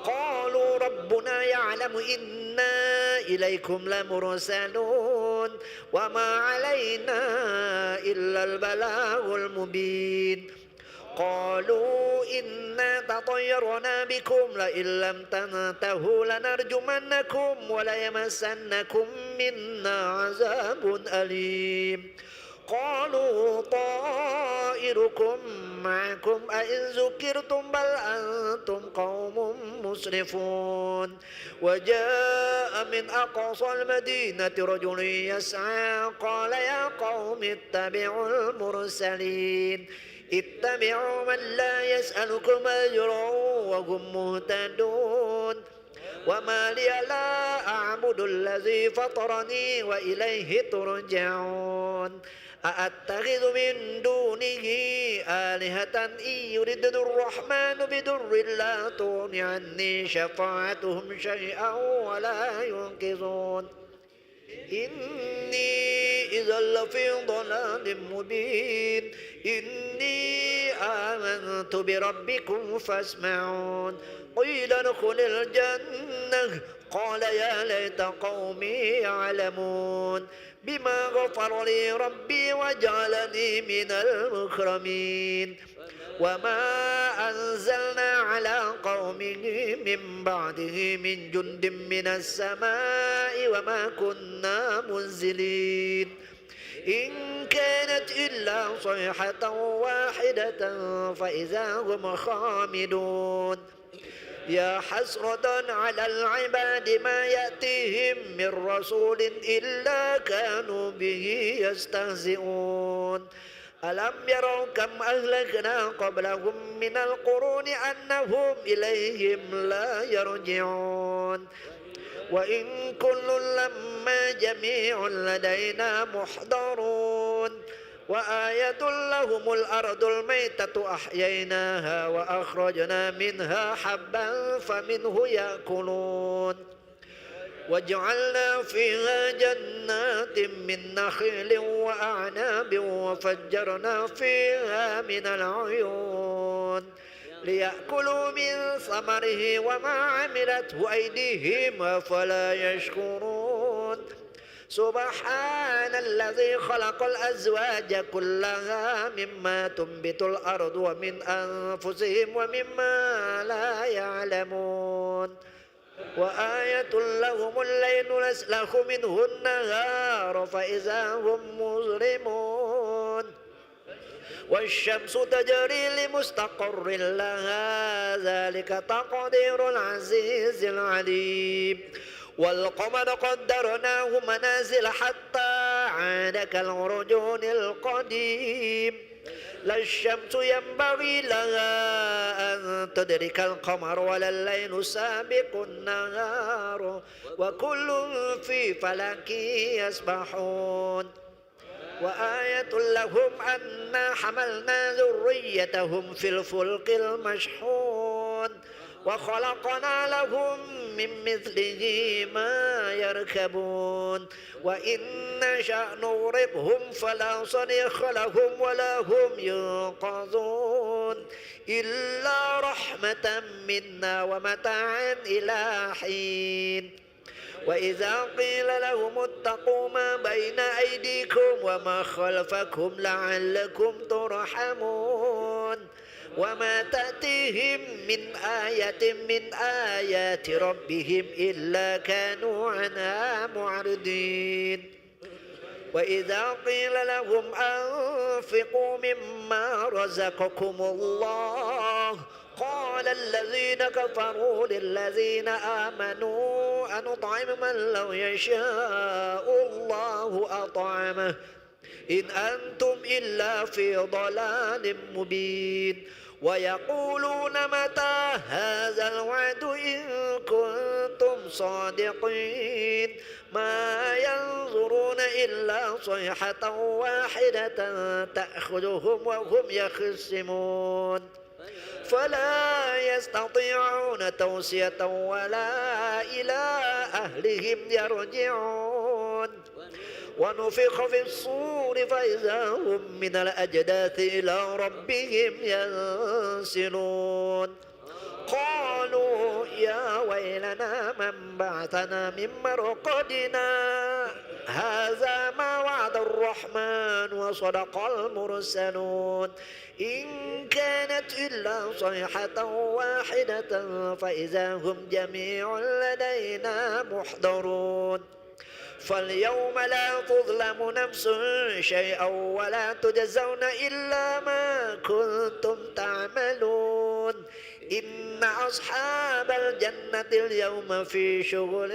قالوا ربنا يعلم إنا إليكم لمرسلون وما علينا إلا البلاغ المبين قالوا إنا تطيرنا بكم لئن لم تنتهوا لنرجمنكم وليمسنكم منا عذاب أليم قالوا طائركم معكم أئن ذكرتم بل أنتم قوم مسرفون وجاء من أقصى المدينة رجل يسعى قال يا قوم اتبعوا المرسلين اتبعوا من لا يسألكم أجرا وهم مهتدون وما لي لا أعبد الذي فطرني وإليه ترجعون أأتخذ من دونه آلهة إن يردن الرحمن بضر لا تغن عني شفاعتهم شيئا ولا ينقذون إني إذا لفي ضلال مبين إني آمنت بربكم فاسمعون قيل ادخل الجنة قال يا ليت قومي يعلمون بما غفر لي ربي وجعلني من المكرمين وما أنزلنا على قومه من بعده من جند من السماء وما كنا منزلين إن كانت إلا صيحة واحدة فإذا هم خامدون يا حسرة على العباد ما يأتيهم من رسول إلا كانوا به يستهزئون ألم يروا كم أهلكنا قبلهم من القرون أنهم إليهم لا يرجعون وإن كل لما جميع لدينا محضرون وآية لهم الأرض الميتة أحييناها وأخرجنا منها حبا فمنه يأكلون وجعلنا فيها جنات من نخيل وأعناب وفجرنا فيها من العيون ليأكلوا من ثمره وما عملته أيديهم أفلا يشكرون سبحان الذي خلق الأزواج كلها مما تنبت الأرض ومن أنفسهم ومما لا يعلمون وآية لهم الليل نسلخ منه النهار فإذا هم مظلمون والشمس تجري لمستقر لها ذلك تقدير العزيز العليم والقمر قدرناه منازل حتى عاد كالعرجون القديم لا الشمس ينبغي لها أن تدرك القمر ولا الليل سابق النهار وكل في فلك يسبحون وآية لهم أنا حملنا ذريتهم في الفلك المشحون وخلقنا لهم من مثله ما يركبون وإن نشأ نغرقهم فلا صريخ لهم ولا هم ينقذون إلا رحمة منا ومتاعا إلى حين وإذا قيل لهم اتقوا ما بين أيديكم وما خلفكم لعلكم ترحمون وما تأتيهم من آية من آيات ربهم إلا كانوا عنها معرضين وإذا قيل لهم أنفقوا مما رزقكم الله قال الذين كفروا للذين آمنوا أنطعم من لو يشاء الله أطعمه إن أنتم إلا في ضلال مبين ويقولون متى هذا الوعد إن كنتم صادقين ما ينظرون إلا صيحة واحدة تأخذهم وهم يخصمون فلا يستطيعون توصية ولا إلى أهلهم يرجعون ونفخ في الصور فإذا هم من الأجداث إلى ربهم ينسلون قالوا يا ويلنا من بعثنا من مرقدنا هذا ما وعد الرحمن وصدق المرسلون إن كانت إلا صيحة واحدة فإذا هم جميع لدينا محضرون فاليوم لا تظلم نفس شيئا ولا تجزون إلا ما كنتم تعملون إن أصحاب الجنة اليوم في شغل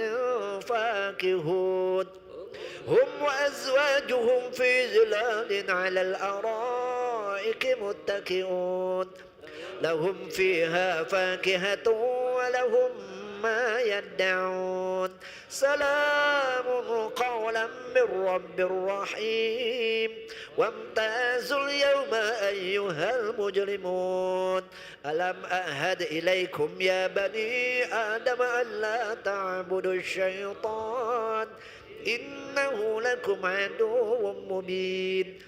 فاكهون هم وأزواجهم في ظلال على الأرائك متكئون لهم فيها فاكهة ولهم ما يدعون سلام قولا من رب رحيم وامتازوا اليوم أيها المجرمون ألم أعهد إليكم يا بني آدم ألا تعبدوا الشيطان إنه لكم عدو مبين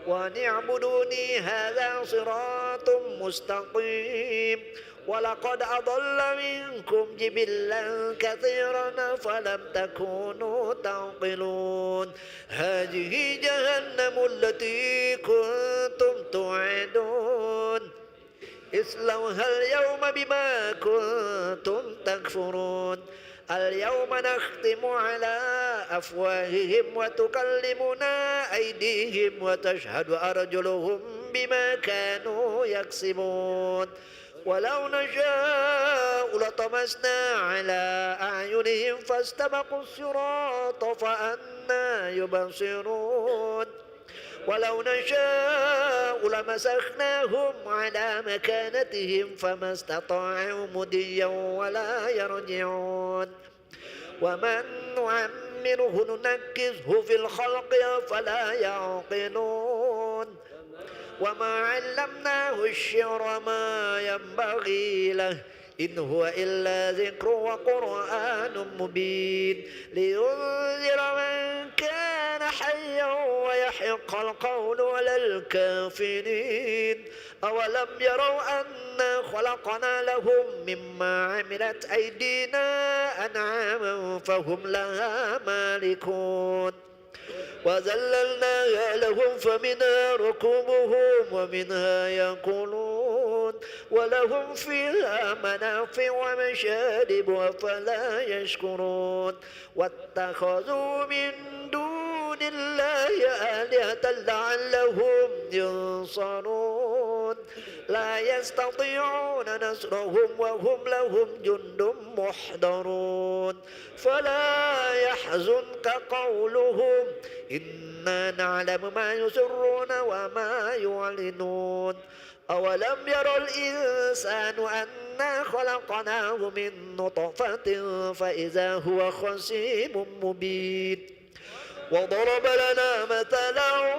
وأن اعبدوني هذا صراط مستقيم ولقد أضل منكم جبلا كثيرا فلم تكونوا تعقلون هذه جهنم التي كنتم توعدون اصلوها اليوم بما كنتم تكفرون اليوم نختم على أفواههم وتكلمنا أيديهم وتشهد أرجلهم بما كانوا يكسبون ولو نشاء لطمسنا على أعينهم فاستبقوا الصراط فأنى يبصرون ولو نشاء لمسخناهم على مكانتهم فما استطاعوا مديا ولا يرجعون ومن نعمره ننكسه في الخلق فلا يعقلون وما علمناه الشعر ما ينبغي له إن هو إلا ذكر وقرآن مبين لينذر من كان حيا ويحق القول على الكافرين أولم يروا أنا خلقنا لهم مما عملت أيدينا أنعاما فهم لها مالكون وذللناها لهم فمنها ركوبهم ومنها يأكلون ولهم فيها منافع ومشارب أفلا يشكرون واتخذوا من دون الله آلهة لعلهم ينصرون لا يستطيعون نصرهم وهم لهم جند محضرون فلا يحزنك قولهم إنا نعلم ما يسرون وما يعلنون أولم ير الإنسان أنا خلقناه من نطفة فإذا هو خصيم مبين وضرب لنا مثلا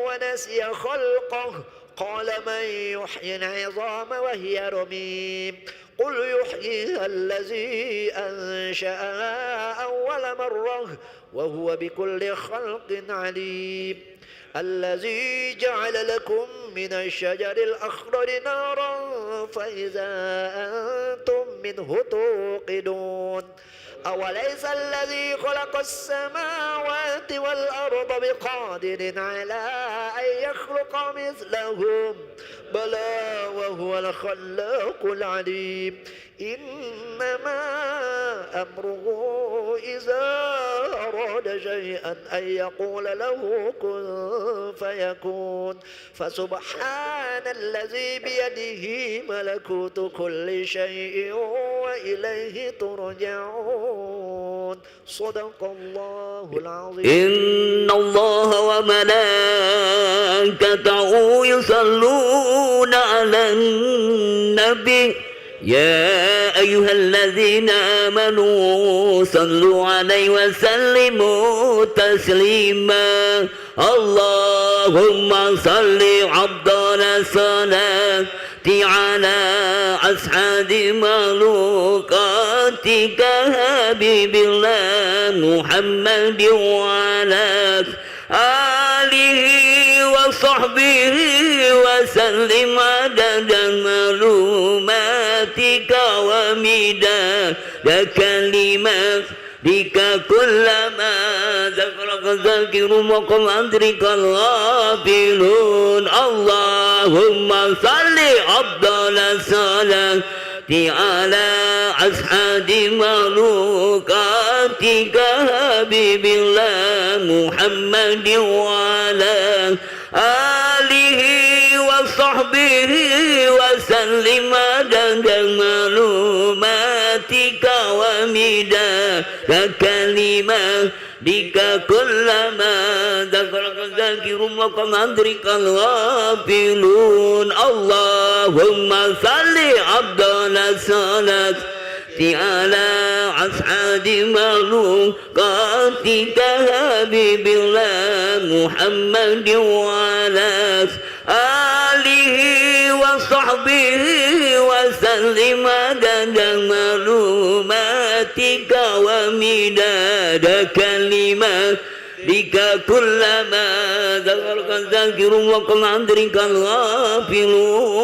ونسي خلقه قال من يحيي العظام وهي رميم قل يحييها الذي أنشأها أول مرة وهو بكل خلق عليم الذي جعل لكم من الشجر الأخضر نارا فإذا أنتم منه توقدون أوليس الذي خلق السماوات والأرض بقادر على أن يخلق مثلهم بلى وهو الخلاق العليم إنما أمره إذا أراد شيئا أن يقول له كن فيكون فسبحان الذي بيده ملكوت كل شيء وإليه ترجعون صدق الله العظيم إن الله وملائكته يصلون على النبي يا أيها الذين آمنوا صلوا عليه وسلموا تسليما اللهم صل أفضل الصلاة على أسعد مخلوقاتك حبيب الله محمد وعلى آله وصحبه وسلم عدد معلوماتك ومداد كلماتك كلما ذكرك ذاكر وقم أدرك الغافلون اللهم صل أفضل الصلاة على أسعد مخلوقاتك حبيب الله محمد وعلى آله وصحبه وسلم عدد معلوماتك ومداد كلماتك كلما ذكرك ذاكر وقم أدرك الغافلون اللهم صل أفضل الصلاة على أسعد مخلوقاتك حبيب الله محمد وعلى آله وصحبه وسلم عدد معلوماتك ومداد كلماتك كلما ذكرك الذاكر وقم أدرك الغافلون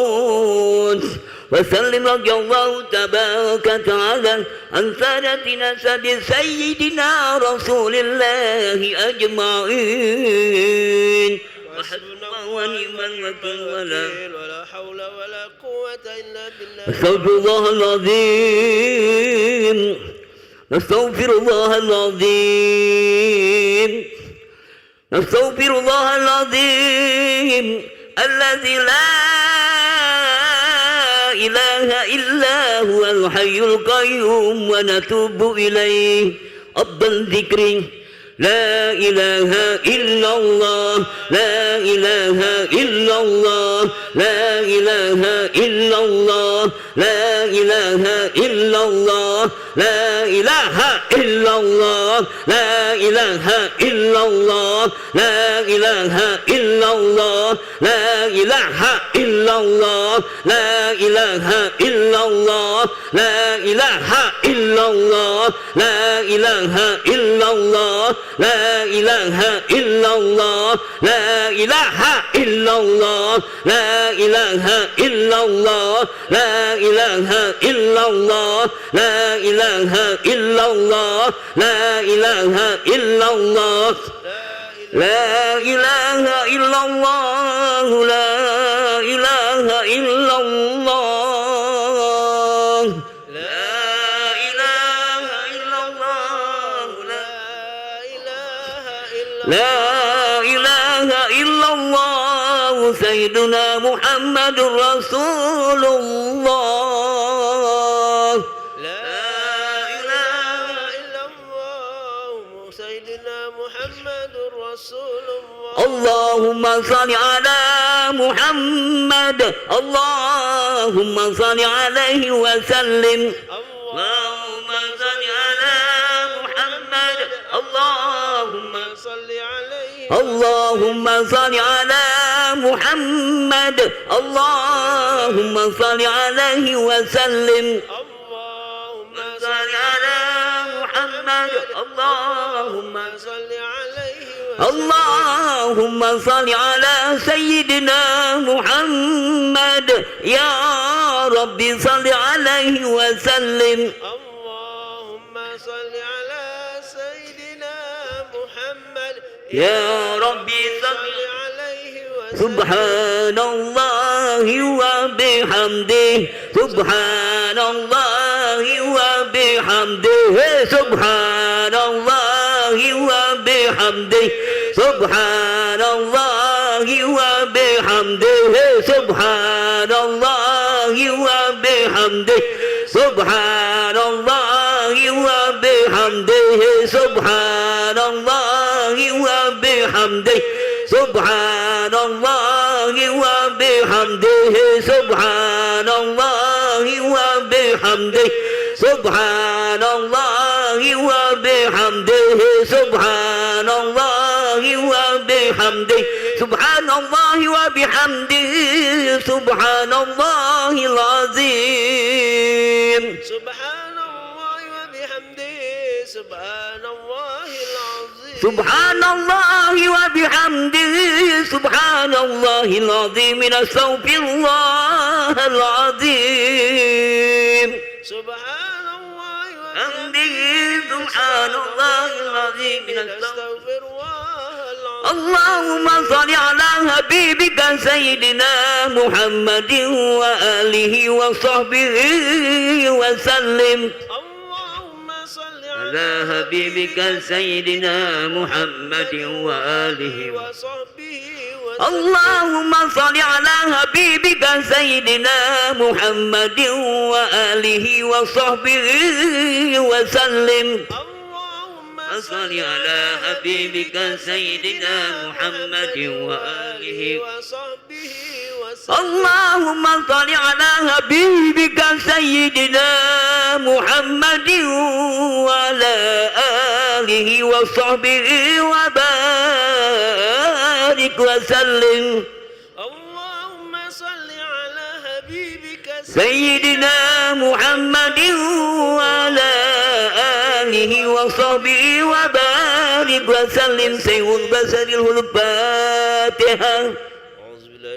وسلم رضي الله تبارك وتعالى عن سادتنا سيدنا رسول الله أجمعين وحسبنا ونعم الوكيل ولا حول ولا قوة إلا بالله نستغفر الله العظيم نستغفر الله العظيم نستغفر الله العظيم الذي لا إله إلا هو الحي القيوم ونتوب إليه أفضل ذكر لا إله إلا الله لا إله إلا الله لا إله إلا الله لا إله إلا الله لا إله إلا الله لا إله إلا الله لا إله إلا الله لا إله إلا الله لا إله إلا الله لا إله إلا الله لا إله إلا الله لا إله إلا الله لا إله إلا الله لا إله إلا الله لا إله إلا الله لا إله إلا الله لا إله إلا الله لا لا إله إلا الله لا إله إلا الله لا إله إلا الله لا إله إلا الله سيدنا محمد رسول الله لا إله إلا الله سيدنا محمد رسول الله اللهم صل على محمد اللهم صل عليه وسلم اللهم صل على محمد اللهم صل عليه اللهم صل على محمد اللهم صل عليه وسلم اللهم صل على محمد اللهم صل عليه اللهم صل على سيدنا محمد يا رب صل عليه وسلم اللهم صل على سيدنا محمد يا رب صل عليه وسلم سبحان الله وبحمده سبحان الله وبحمده سبحان الله وبحمده سبحان الله وبحمده سبحان الله وبحمده سبحان الله وبحمده سبحان الله وبحمده سبحان الله وبحمده سبحان الله وبحمده سبحان الله وبحمده سبحان الله وبحمده سبحان الله وبحمده سبحان الله العظيم سبحان الله وبحمده سبحان الله العظيم سبحان الله وبحمده سبحان الله العظيم نستغفر الله العظيم سبحان الله وبحمده سبحان الله العظيم نستغفر الله العظيم اللهم صل على حبيبك سيدنا محمد وآله وصحبه وسلم اللهم صل على حبيبك سيدنا محمد وآله وصحبه اللهم صل على حبيبك سيدنا محمد وآله وصحبه وسلم اللهم صل على حبيبك سيدنا محمد وآله وصحبه وسلم اللهم صل على حبيبك سيدنا محمد وعلى آله وصحبه وبارك وسلم اللهم صل على حبيبك سيدنا محمد وعلى آله وصحبه وبارك وسلم سيد البشر الفاتحة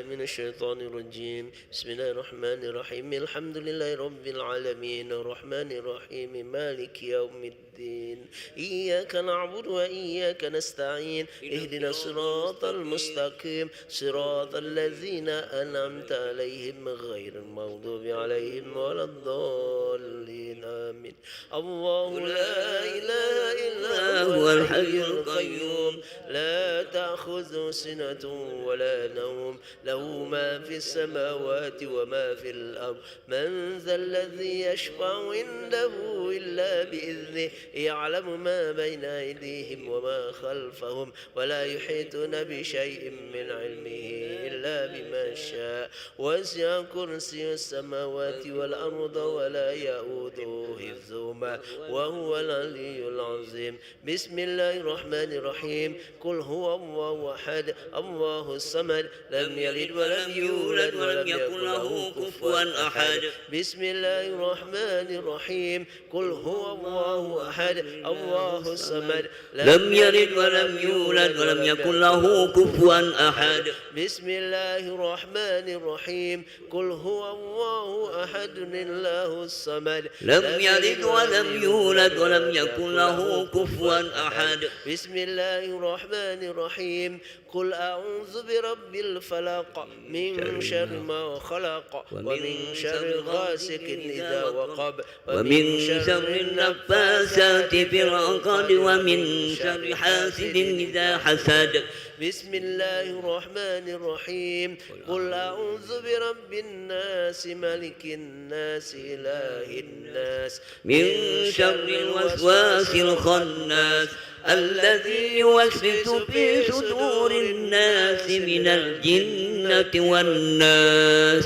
من الشيطان الرجيم بسم الله الرحمن الرحيم الحمد لله رب العالمين الرحمن الرحيم مالك يوم الدين إياك نعبد وإياك نستعين اهدنا الصراط المستقيم صراط الذين أنعمت عليهم غير المغضوب عليهم ولا الضالين آمين الله لا إله إلا هو الحي القيوم لا تأخذه سنة ولا نوم له ما في السماوات وما في الأرض من ذا الذي يشفع عنده إلا بإذنه يعلم ما بين أيديهم وما خلفهم ولا يحيطون بشيء من علمه إلا بما شاء وسع كرسي السماوات والأرض ولا يؤوده حفظهما وهو العلي العظيم بسم الله الرحمن الرحيم قل هو الله أحد الله الصمد لم يلد ولم يولد ولم يكن له كفوا أحد بسم الله الرحمن الرحيم قل هو الله أحد الله الصمد لم يلد ولم يولد ولم يكن له كفوا أحد بسم الله الرحمن الرحيم قل هو الله أحد الله الصمد لم يلد يلد ولم يولد ولم يكن له كفوا أحد. بسم الله الرحمن الرحيم. قل أعوذ برب الفلق من شر ما خلق ومن شر غاسق إذا وقب ومن شر النفاثات في العقد ومن شر حاسد إذا حسد. بسم الله الرحمن الرحيم. قل أعوذ برب الناس ملك الناس إله الناس من شر الوسواس الخناس الذي يوسوس في صدور الناس من الجنة والناس.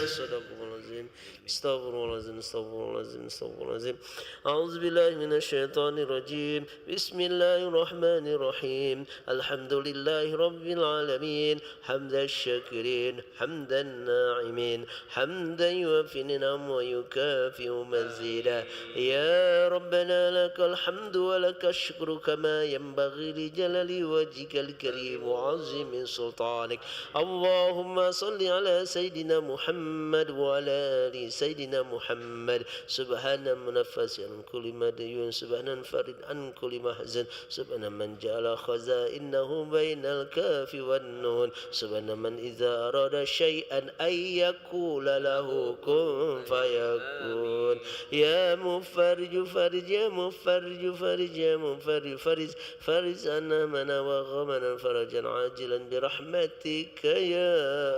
استغفر الله العظيم استغفر الله العظيم استغفر الله العظيم. أعوذ بالله من الشيطان الرجيم. بسم الله الرحمن الرحيم. الحمد لله رب العالمين حمد الشاكرين حمد الناعمين حمدا يوفي نعم ويكافئ مزيدا. يا ربنا لك الحمد ولك الشكر كما ينبغي لجلال وجهك الكريم وعظيم سلطانك. اللهم صل على سيدنا محمد وعلى آل سيدنا محمد. سبحان منفس عن كل مديون سبحان منفرد عن كل محزن سبحان من جعل خزائنه بين الكاف والنون سبحان من إذا أراد شيئا أن يقول له كن فيكون. يا مفرج فرج يا مفرج فرج يا مفرج فرج فرج عنا منا وغمنا فرجا عاجلا برحمتك يا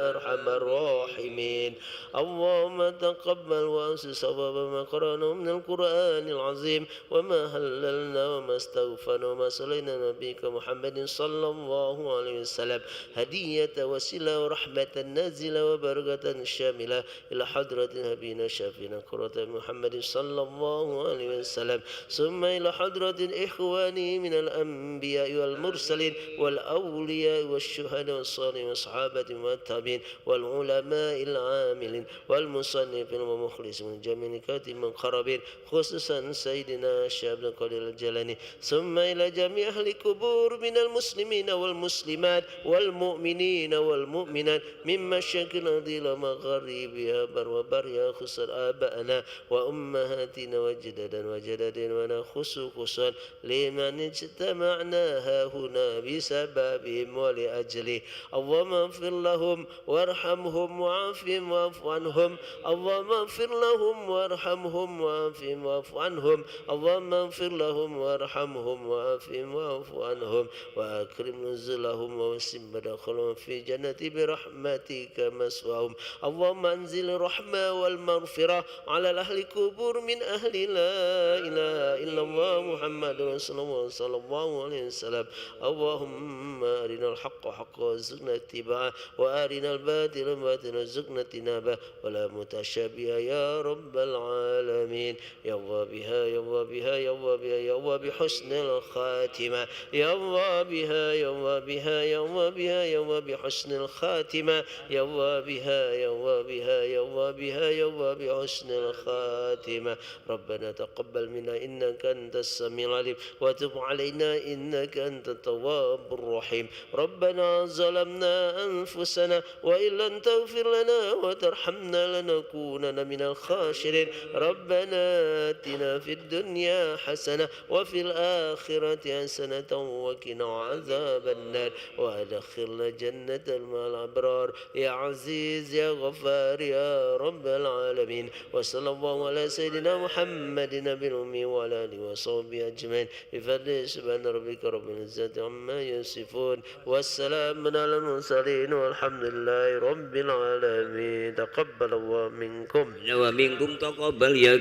أرحم الراحمين. اللهم تقبل وأنس صواب ما قرأناه من القرآن العظيم وما هللنا وما استغفرنا وما صلينا نبيك محمد صلى الله عليه وسلم هدية وسيلة ورحمة نازلة وبركة شاملة إلى حضرة نبينا شافينا قرة محمد صلى الله عليه وسلم ثم إلى حضرة إخواني من الأنبياء والمرسلين والأولياء والشهداء والصالحين والصحابة والتابعين والعلماء العاملين والمصنفين ومخلصين من جميع كاتب المقربين خصوصا سيدنا الشيخ عبد القادر الجيلاني ثم إلى جميع أهل القبور من المسلمين والمسلمات والمؤمنين والمؤمنات من مشرق الأرض إلى مغاربها بر وبر يا خصوصا آبائنا وأمهاتنا وجددا وجددنا ونخص خصوصا لمن اجتمعنا هنا بسببهم ولأجله. اللهم اغفر لهم وارحمهم وعافهم واعف عنهم. اللهم اغفر لهم وارحمهم وعافهم واعف عنهم. اللهم اغفر لهم وارحمهم وعافهم واعف عنهم وأكرم نزلهم ووسع مدخلهم في جنة برحمتك مسواهم. اللهم انزل الرحمة والمغفرة على أهل القبور من أهل لا إله إلا الله محمد رسول الله صلى الله عليه وسلم. اللهم أرنا الحق حقا وارزقنا اتباعه وأرنا الباطل باطلا وارزقنا اجتنابه ولا متشابه يا رب العالمين. يا الله بها يا الله بها يا الله بها يا الله بحسن الخاتمة يا الله بها يا الله بها يا الله بها يا الله بحسن الخاتمة يا الله بها يا الله بها يا الله بها يا الله بحسن الخاتمة. ربنا تقبل منا إنك أنت السميع العليم وتب علينا إنك أنت التواب الرحيم. ربنا ظلمنا أنفسنا وإن لم تغفر لنا وترحمنا لنكونن من الخاسرين. ربنا آتنا في الدنيا حسنة وفي الآخرة حسنة وقنا عذاب النار وأدخلنا جنة مع الأبرار يا عزيز يا غفار يا رب العالمين. وصلى الله على سيدنا محمد نبي الأمي وعلى آله وصحبه أجمعين بفضل سبحان ربك رب العزة عما يصفون والسلام على المرسلين والحمد لله رب العالمين. تقبل الله منكم ومنكم تقبل يا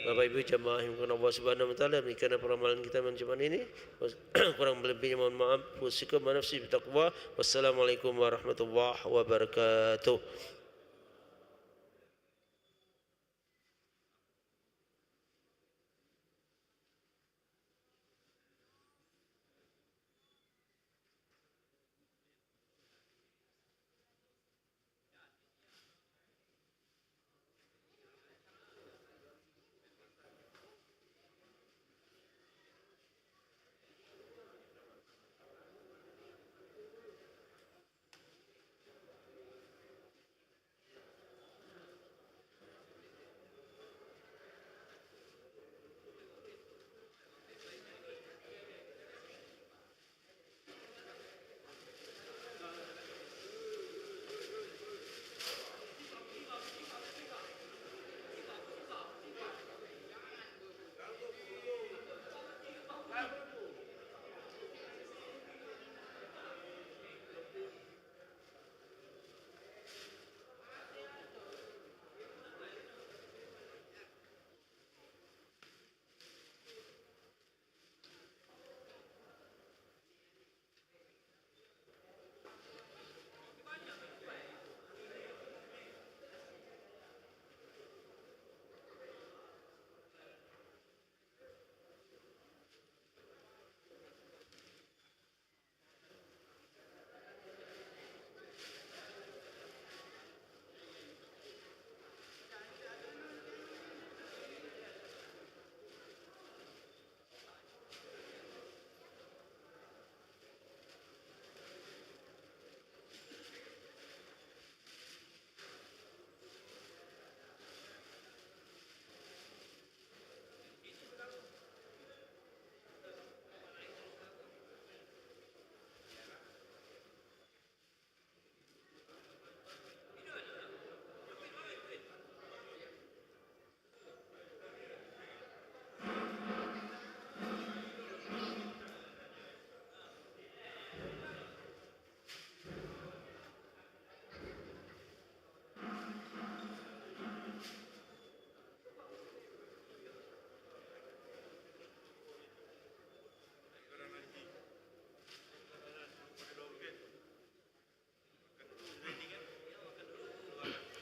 Bapak Ibu jamaah yang Allah Subhanahu wa taala berikan peramalan kita malam ini. Kurang lebihnya mohon maaf. Usikum wa nafsi bitaqwa. Wassalamualaikum warahmatullahi wabarakatuh.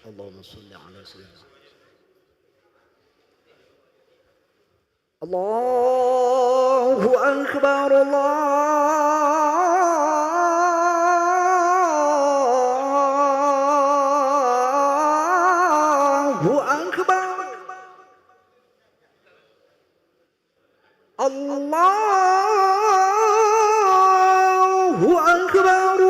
اللهم صل على سيدنا الله أكبر الله أكبر الله أكبر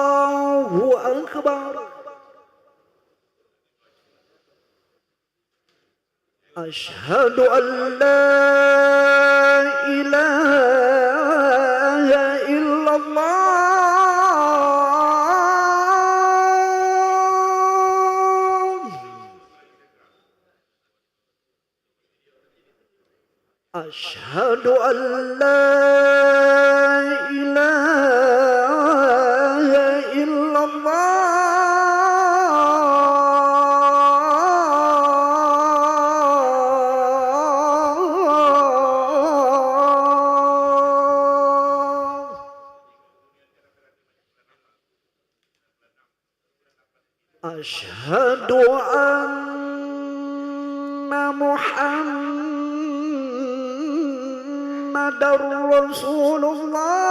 الله أكبر أشهد أن لا إله إلا الله أشهد أن لا إله إلا الله أشهد أن محمد رسول الله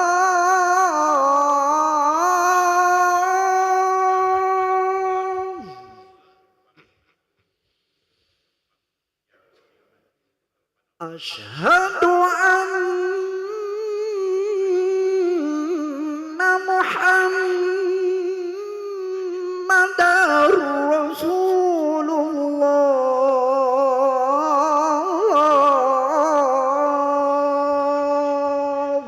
أشهد أن محمد رسول الله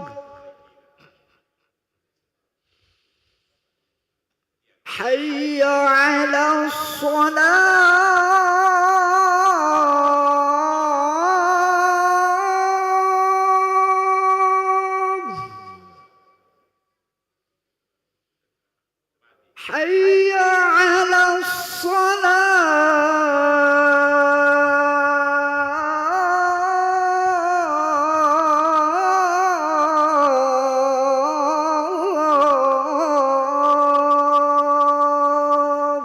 حي على الصلاة حي على الصلاة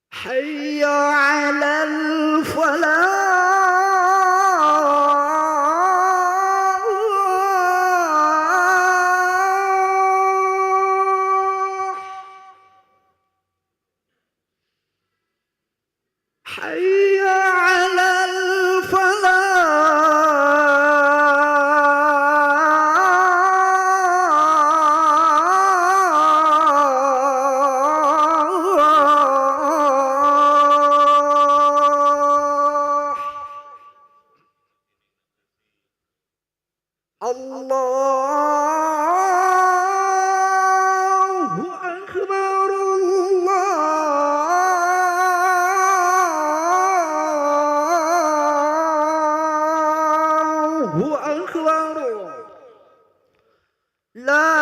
حي على الفلاح حي على الفلاح الله أكبر الله أكبر لا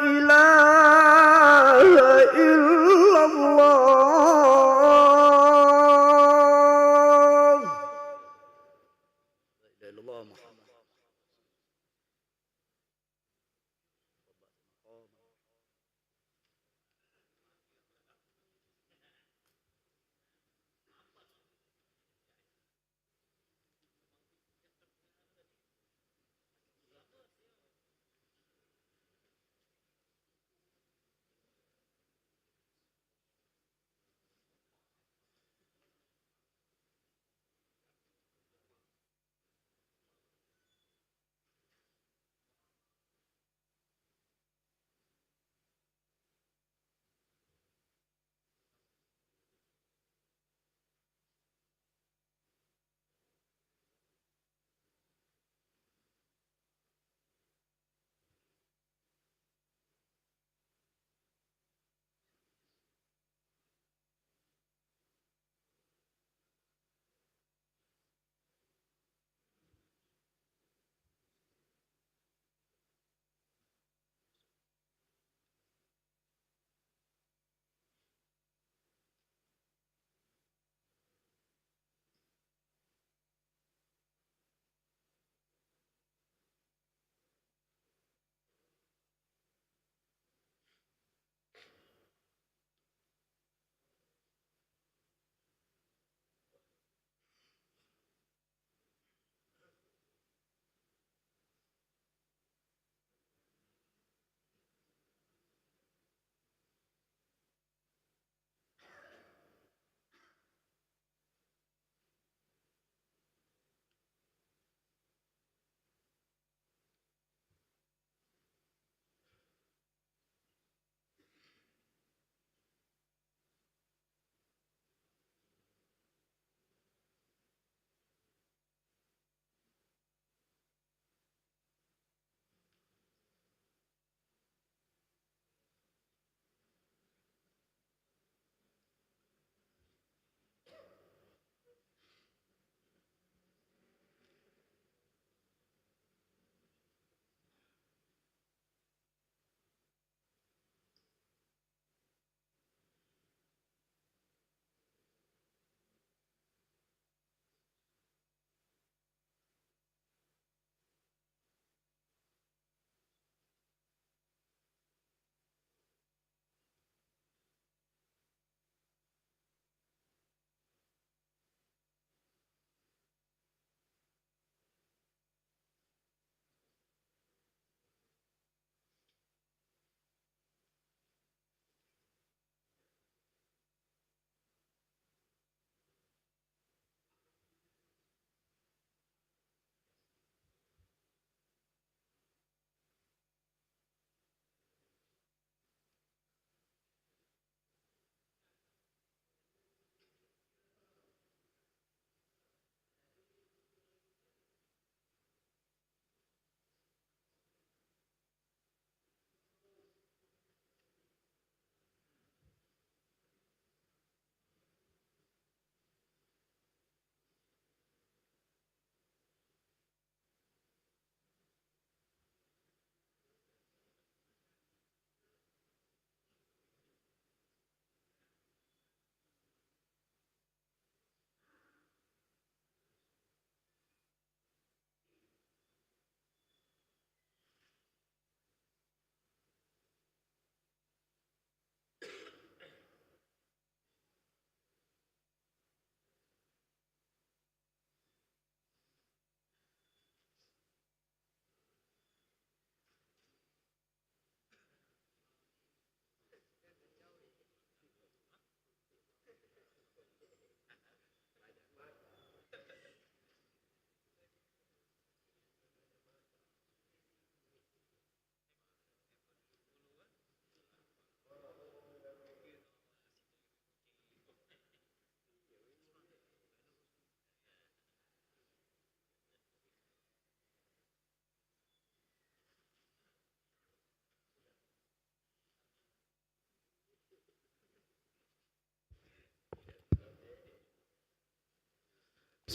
إله إلا الله لا إله إلا الله محمد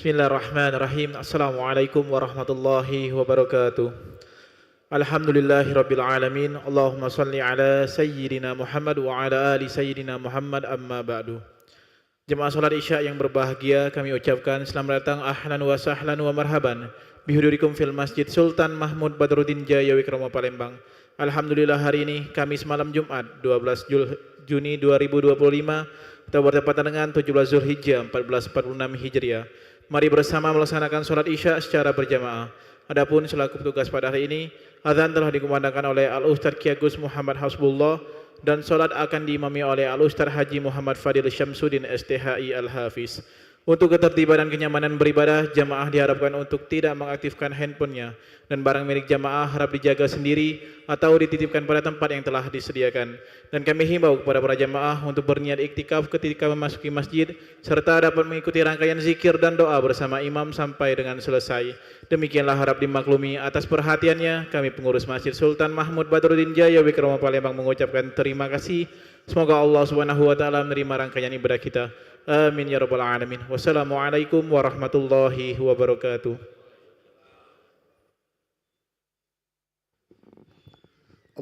Bismillahirrahmanirrahim. Assalamualaikum warahmatullahi wabarakatuh. Alhamdulillahirabbil alamin. Allahumma shalli ala sayyidina Muhammad wa ala ali sayyidina Muhammad amma ba'du. Jemaah salat Isya yang berbahagia, kami ucapkan selamat datang ahlan wa sahlan wa marhaban bihudurikum fil Masjid Sultan Mahmud Badruddin Jaya Wikromo Palembang. Alhamdulillah hari ini Kamis malam Jumat 12 Juni 2025 atau bertepatan dengan 17 Zulhijjah 1446 Hijriah. Mari bersama melaksanakan sholat Isya secara berjamaah. Adapun selaku petugas pada hari ini, azan telah dikumandangkan oleh Al-Ustadz Ki Agus Muhammad Hasbullah dan sholat akan diimami oleh Al-Ustadz Haji Muhammad Fadil Syamsuddin STHI Al-Hafiz. Untuk ketertiban dan kenyamanan beribadah, jamaah diharapkan untuk tidak mengaktifkan handphonenya dan barang milik jamaah harap dijaga sendiri atau dititipkan pada tempat yang telah disediakan. Dan kami himbau kepada para jamaah untuk berniat iktikaf ketika memasuki masjid serta dapat mengikuti rangkaian zikir dan doa bersama imam sampai dengan selesai. Demikianlah harap dimaklumi. Atas perhatiannya, kami pengurus Masjid Sultan Mahmud Badruddin Jaya Wikromo Palembang mengucapkan terima kasih. Semoga Allah Subhanahu wa taala menerima rangkaian ibadah kita. Amin ya rabbal alamin. Wassalamualaikum warahmatullahi wabarakatuh.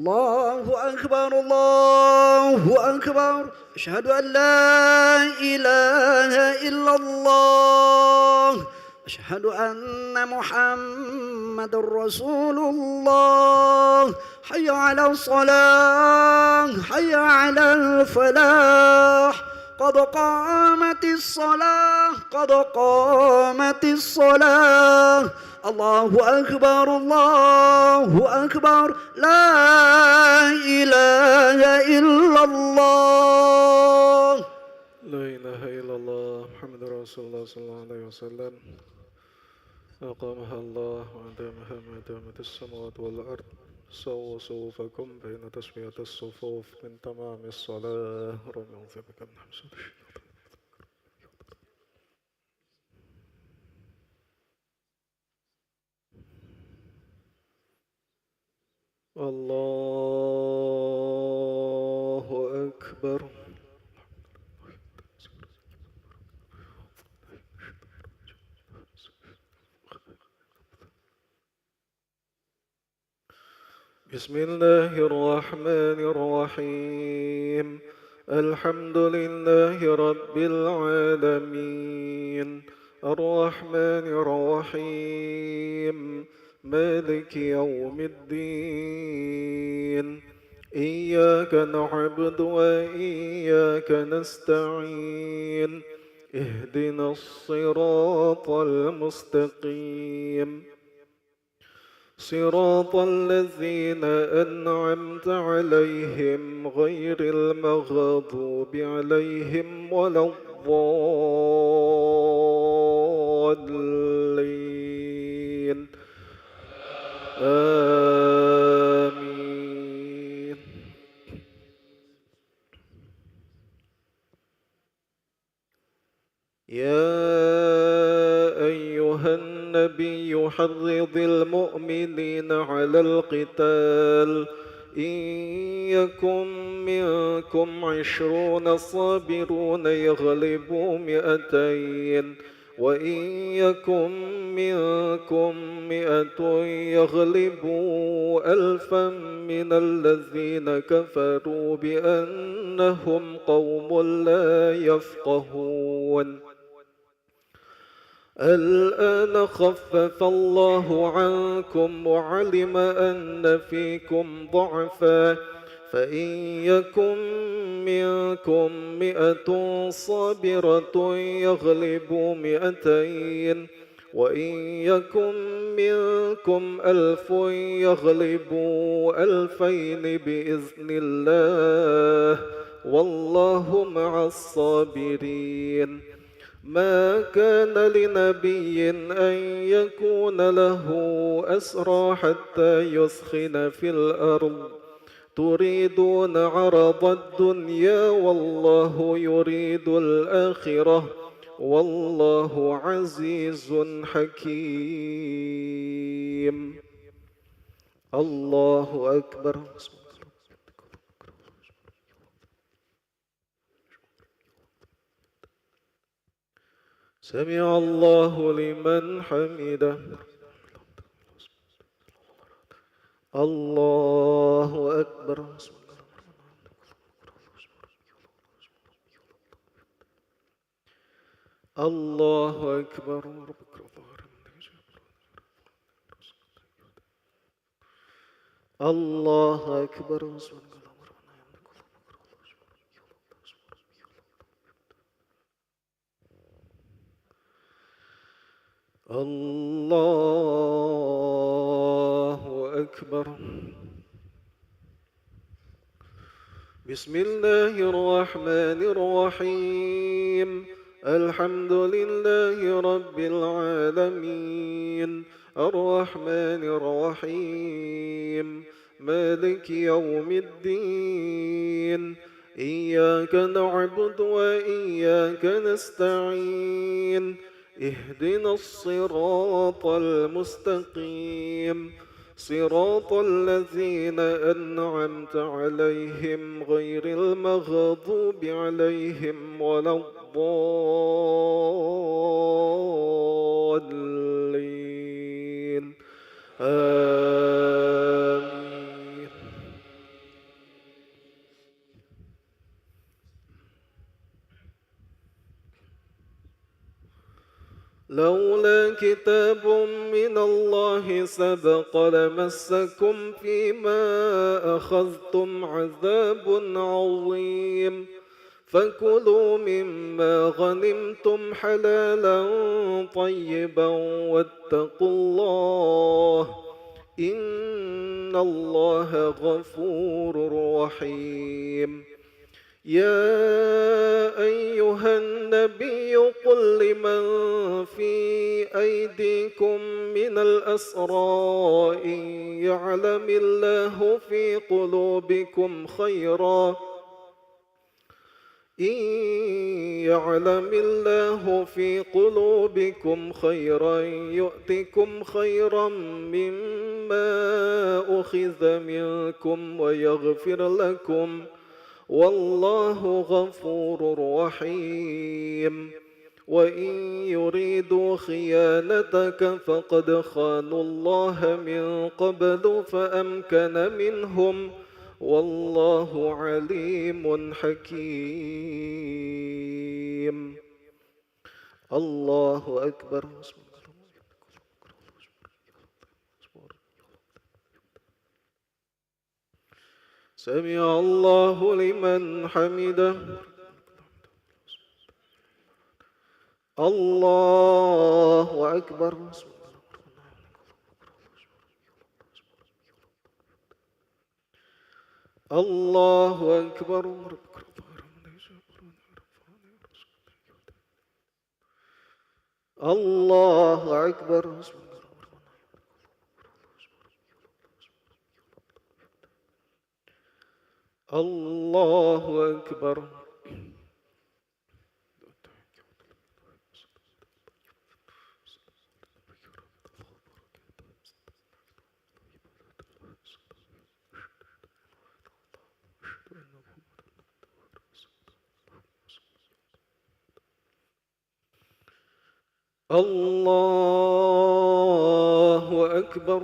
Allahu akbar, Allahu akbar. Asyhadu an la ilaha illallah. Asyhadu anna Muhammadar Rasulullah. Hayya 'alal shalah, hayya 'alal falah. قد قامت الصلاة قد قامت الصلاة الله أكبر الله أكبر لا إله إلا الله لا إله إلا الله محمد رسول الله صلى الله عليه وسلم أقامها الله وأدامها ما دامت السماوات والأرض سووا صفوفكم بين تسوية الصفوف من تمام الصلاة رب يعظمك النحمد. الله أكبر. بسم الله الرحمن الرحيم الحمد لله رب العالمين الرحمن الرحيم مالك يوم الدين إياك نعبد وإياك نستعين اهدنا الصراط المستقيم صراط الذين أنعمت عليهم غير المغضوب عليهم ولا الضالين آمين. يا أيها النبي حرض المؤمنين على القتال إن يكن منكم 20 صابرون يغلبوا 200 وإن يكن منكم 100 يغلبوا 1000 من الذين كفروا بأنهم قوم لا يفقهون. الآن خفف الله عنكم وعلم أن فيكم ضعفا فإن يكن منكم 100 صابرة يغلبوا 200 وإن يكن منكم 1000 يغلبوا 2000 بإذن الله والله مع الصابرين. ما كان لنبي أن يكون له أسرى حتى يثخن في الأرض تريدون عرض الدنيا والله يريد الآخرة والله عزيز حكيم. الله أكبر. سمع الله لمن حمده الله أكبر الله أكبر الله أكبر الله أكبر بسم الله الرحمن الرحيم الحمد لله رب العالمين الرحمن الرحيم مالك يوم الدين إياك نعبد وإياك نستعين اهدنا الصراط المستقيم صراط الذين أنعمت عليهم غير المغضوب عليهم ولا الضالين آمين لولا كتاب من الله سبق لمسكم فيما أخذتم عذاب عظيم فكلوا مما غنمتم حلالا طيبا واتقوا الله إن الله غفور رحيم يا أيها النبي قل لمن في أيديكم من الأسرى إن يعلم الله في قلوبكم خيرا يؤتكم خيرا مما أخذ منكم ويغفر لكم والله غفور رحيم وإن يريدوا خيانتك فقد خانوا الله من قبل فأمكن منهم والله عليم حكيم الله أكبر سمع الله لمن حمده الله أكبر الله أكبر الله أكبر الله أكبر الله أكبر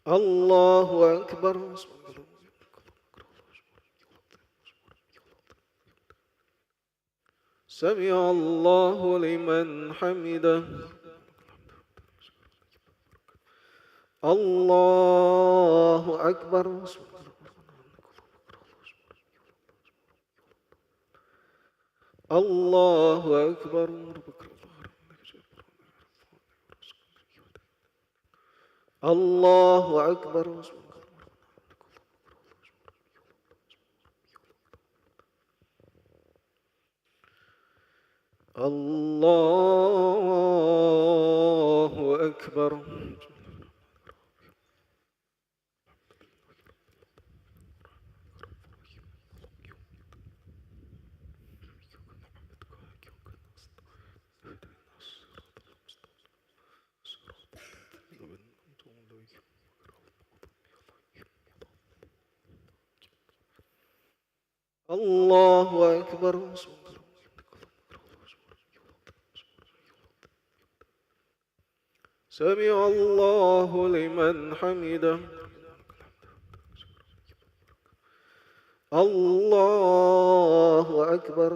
الله أكبر سمع الله لمن حمده الله أكبر الله أكبر الله أكبر الله أكبر الله أكبر. سمع الله لمن حمده. الله أكبر.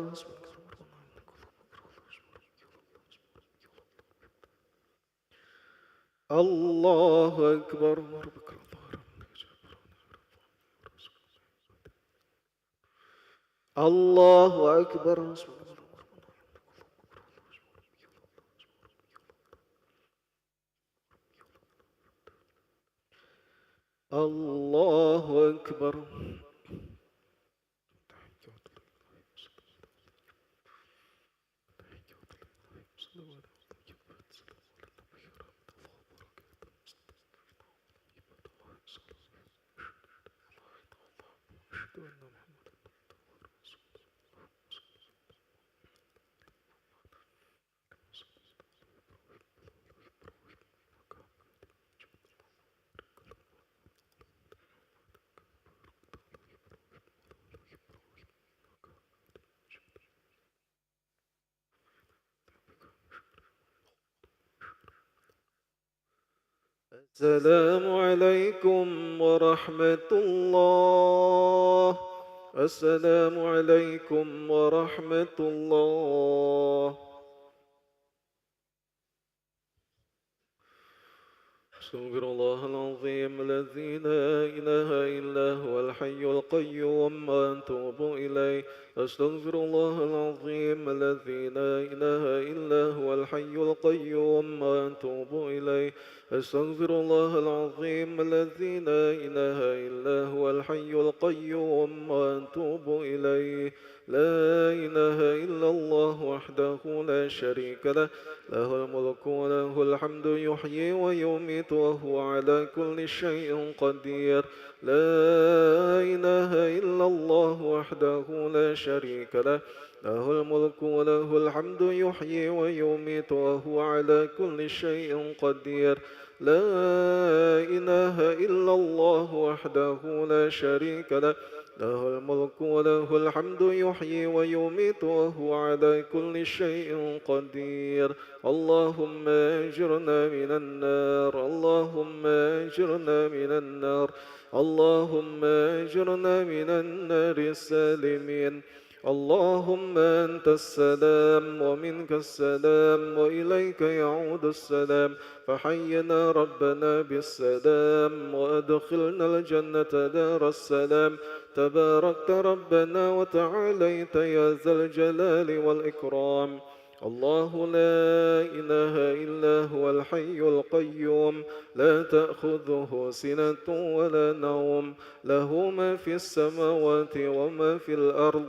الله أكبر. الله أكبر. الله أكبر. السلام عليكم ورحمة الله. السلام عليكم ورحمة الله. أستغفر الله العظيم الذي لا إله إلا هو الحي القيوم وأتوب إليه. أستغفر الله العظيم الذي لا إله إلا هو الحي القيوم وأتوب إليه. أستغفر الله العظيم الذي لا إله إلا هو الحي القيوم وأتوب إليه. لا إله إلا الله وحده لا شريك له، له الملك وله الحمد يحيي ويميت وهو على كل شيء قدير. لا إله إلا الله وحده لا شريك له، له الملك وله الحمد يحيي ويميت وهو على كل شيء قدير. لا إله إلا الله وحده لا شريك له، له الملك وله الحمد يحيي ويميت وهو على كل شيء قدير. اللهم أجرنا من النار. اللهم أجرنا من النار. اللهم أجرنا من النار السالمين. اللهم أنت السلام ومنك السلام وإليك يعود السلام، فحينا ربنا بالسلام وأدخلنا الجنة دار السلام. تباركت ربنا وتعاليت يا ذا الجلال والإكرام. الله لا إله إلا هو الحي القيوم، لا تأخذه سنة ولا نوم، له ما في السماوات وما في الأرض.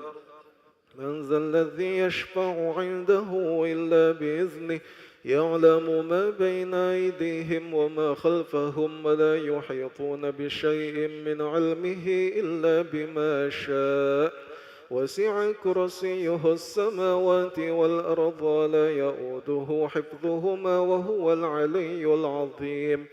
من ذا الذي يشفع عنده إلا بإذنه، يعلم ما بين أيديهم وما خلفهم، ولا يحيطون بشيء من علمه إلا بما شاء. وسع كرسيه السماوات والأرض ولا يؤوده حفظهما وهو العلي العظيم.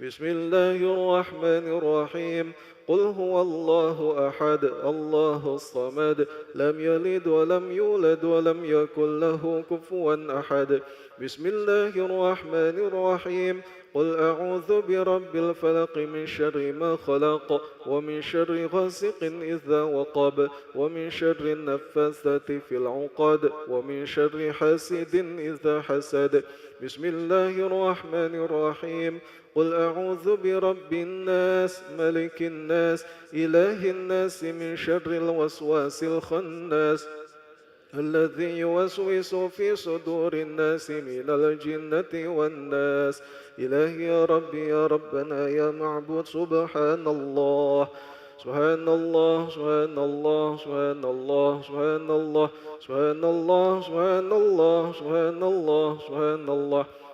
بسم الله الرحمن الرحيم. قل هو الله أحد الله الصمد، لم يلد ولم يولد ولم يكن له كفوا أحد. بسم الله الرحمن الرحيم. قل أعوذ برب الفلق من شر ما خلق، ومن شر غاسق إذا وقب، ومن شر النفاثات في العقد، ومن شر حاسد إذا حسد. بسم الله الرحمن الرحيم. قل أعوذ برب الناس ملك الناس إله الناس من شر الوسواس الخناس الذي يوسوس في صدور الناس من الجنة والناس. إلهي يا ربي يا ربنا يا معبود، سبحان الله سبحان الله سبحان الله سبحان الله سبحان الله سبحان الله سبحان الله سبحان الله سبحان الله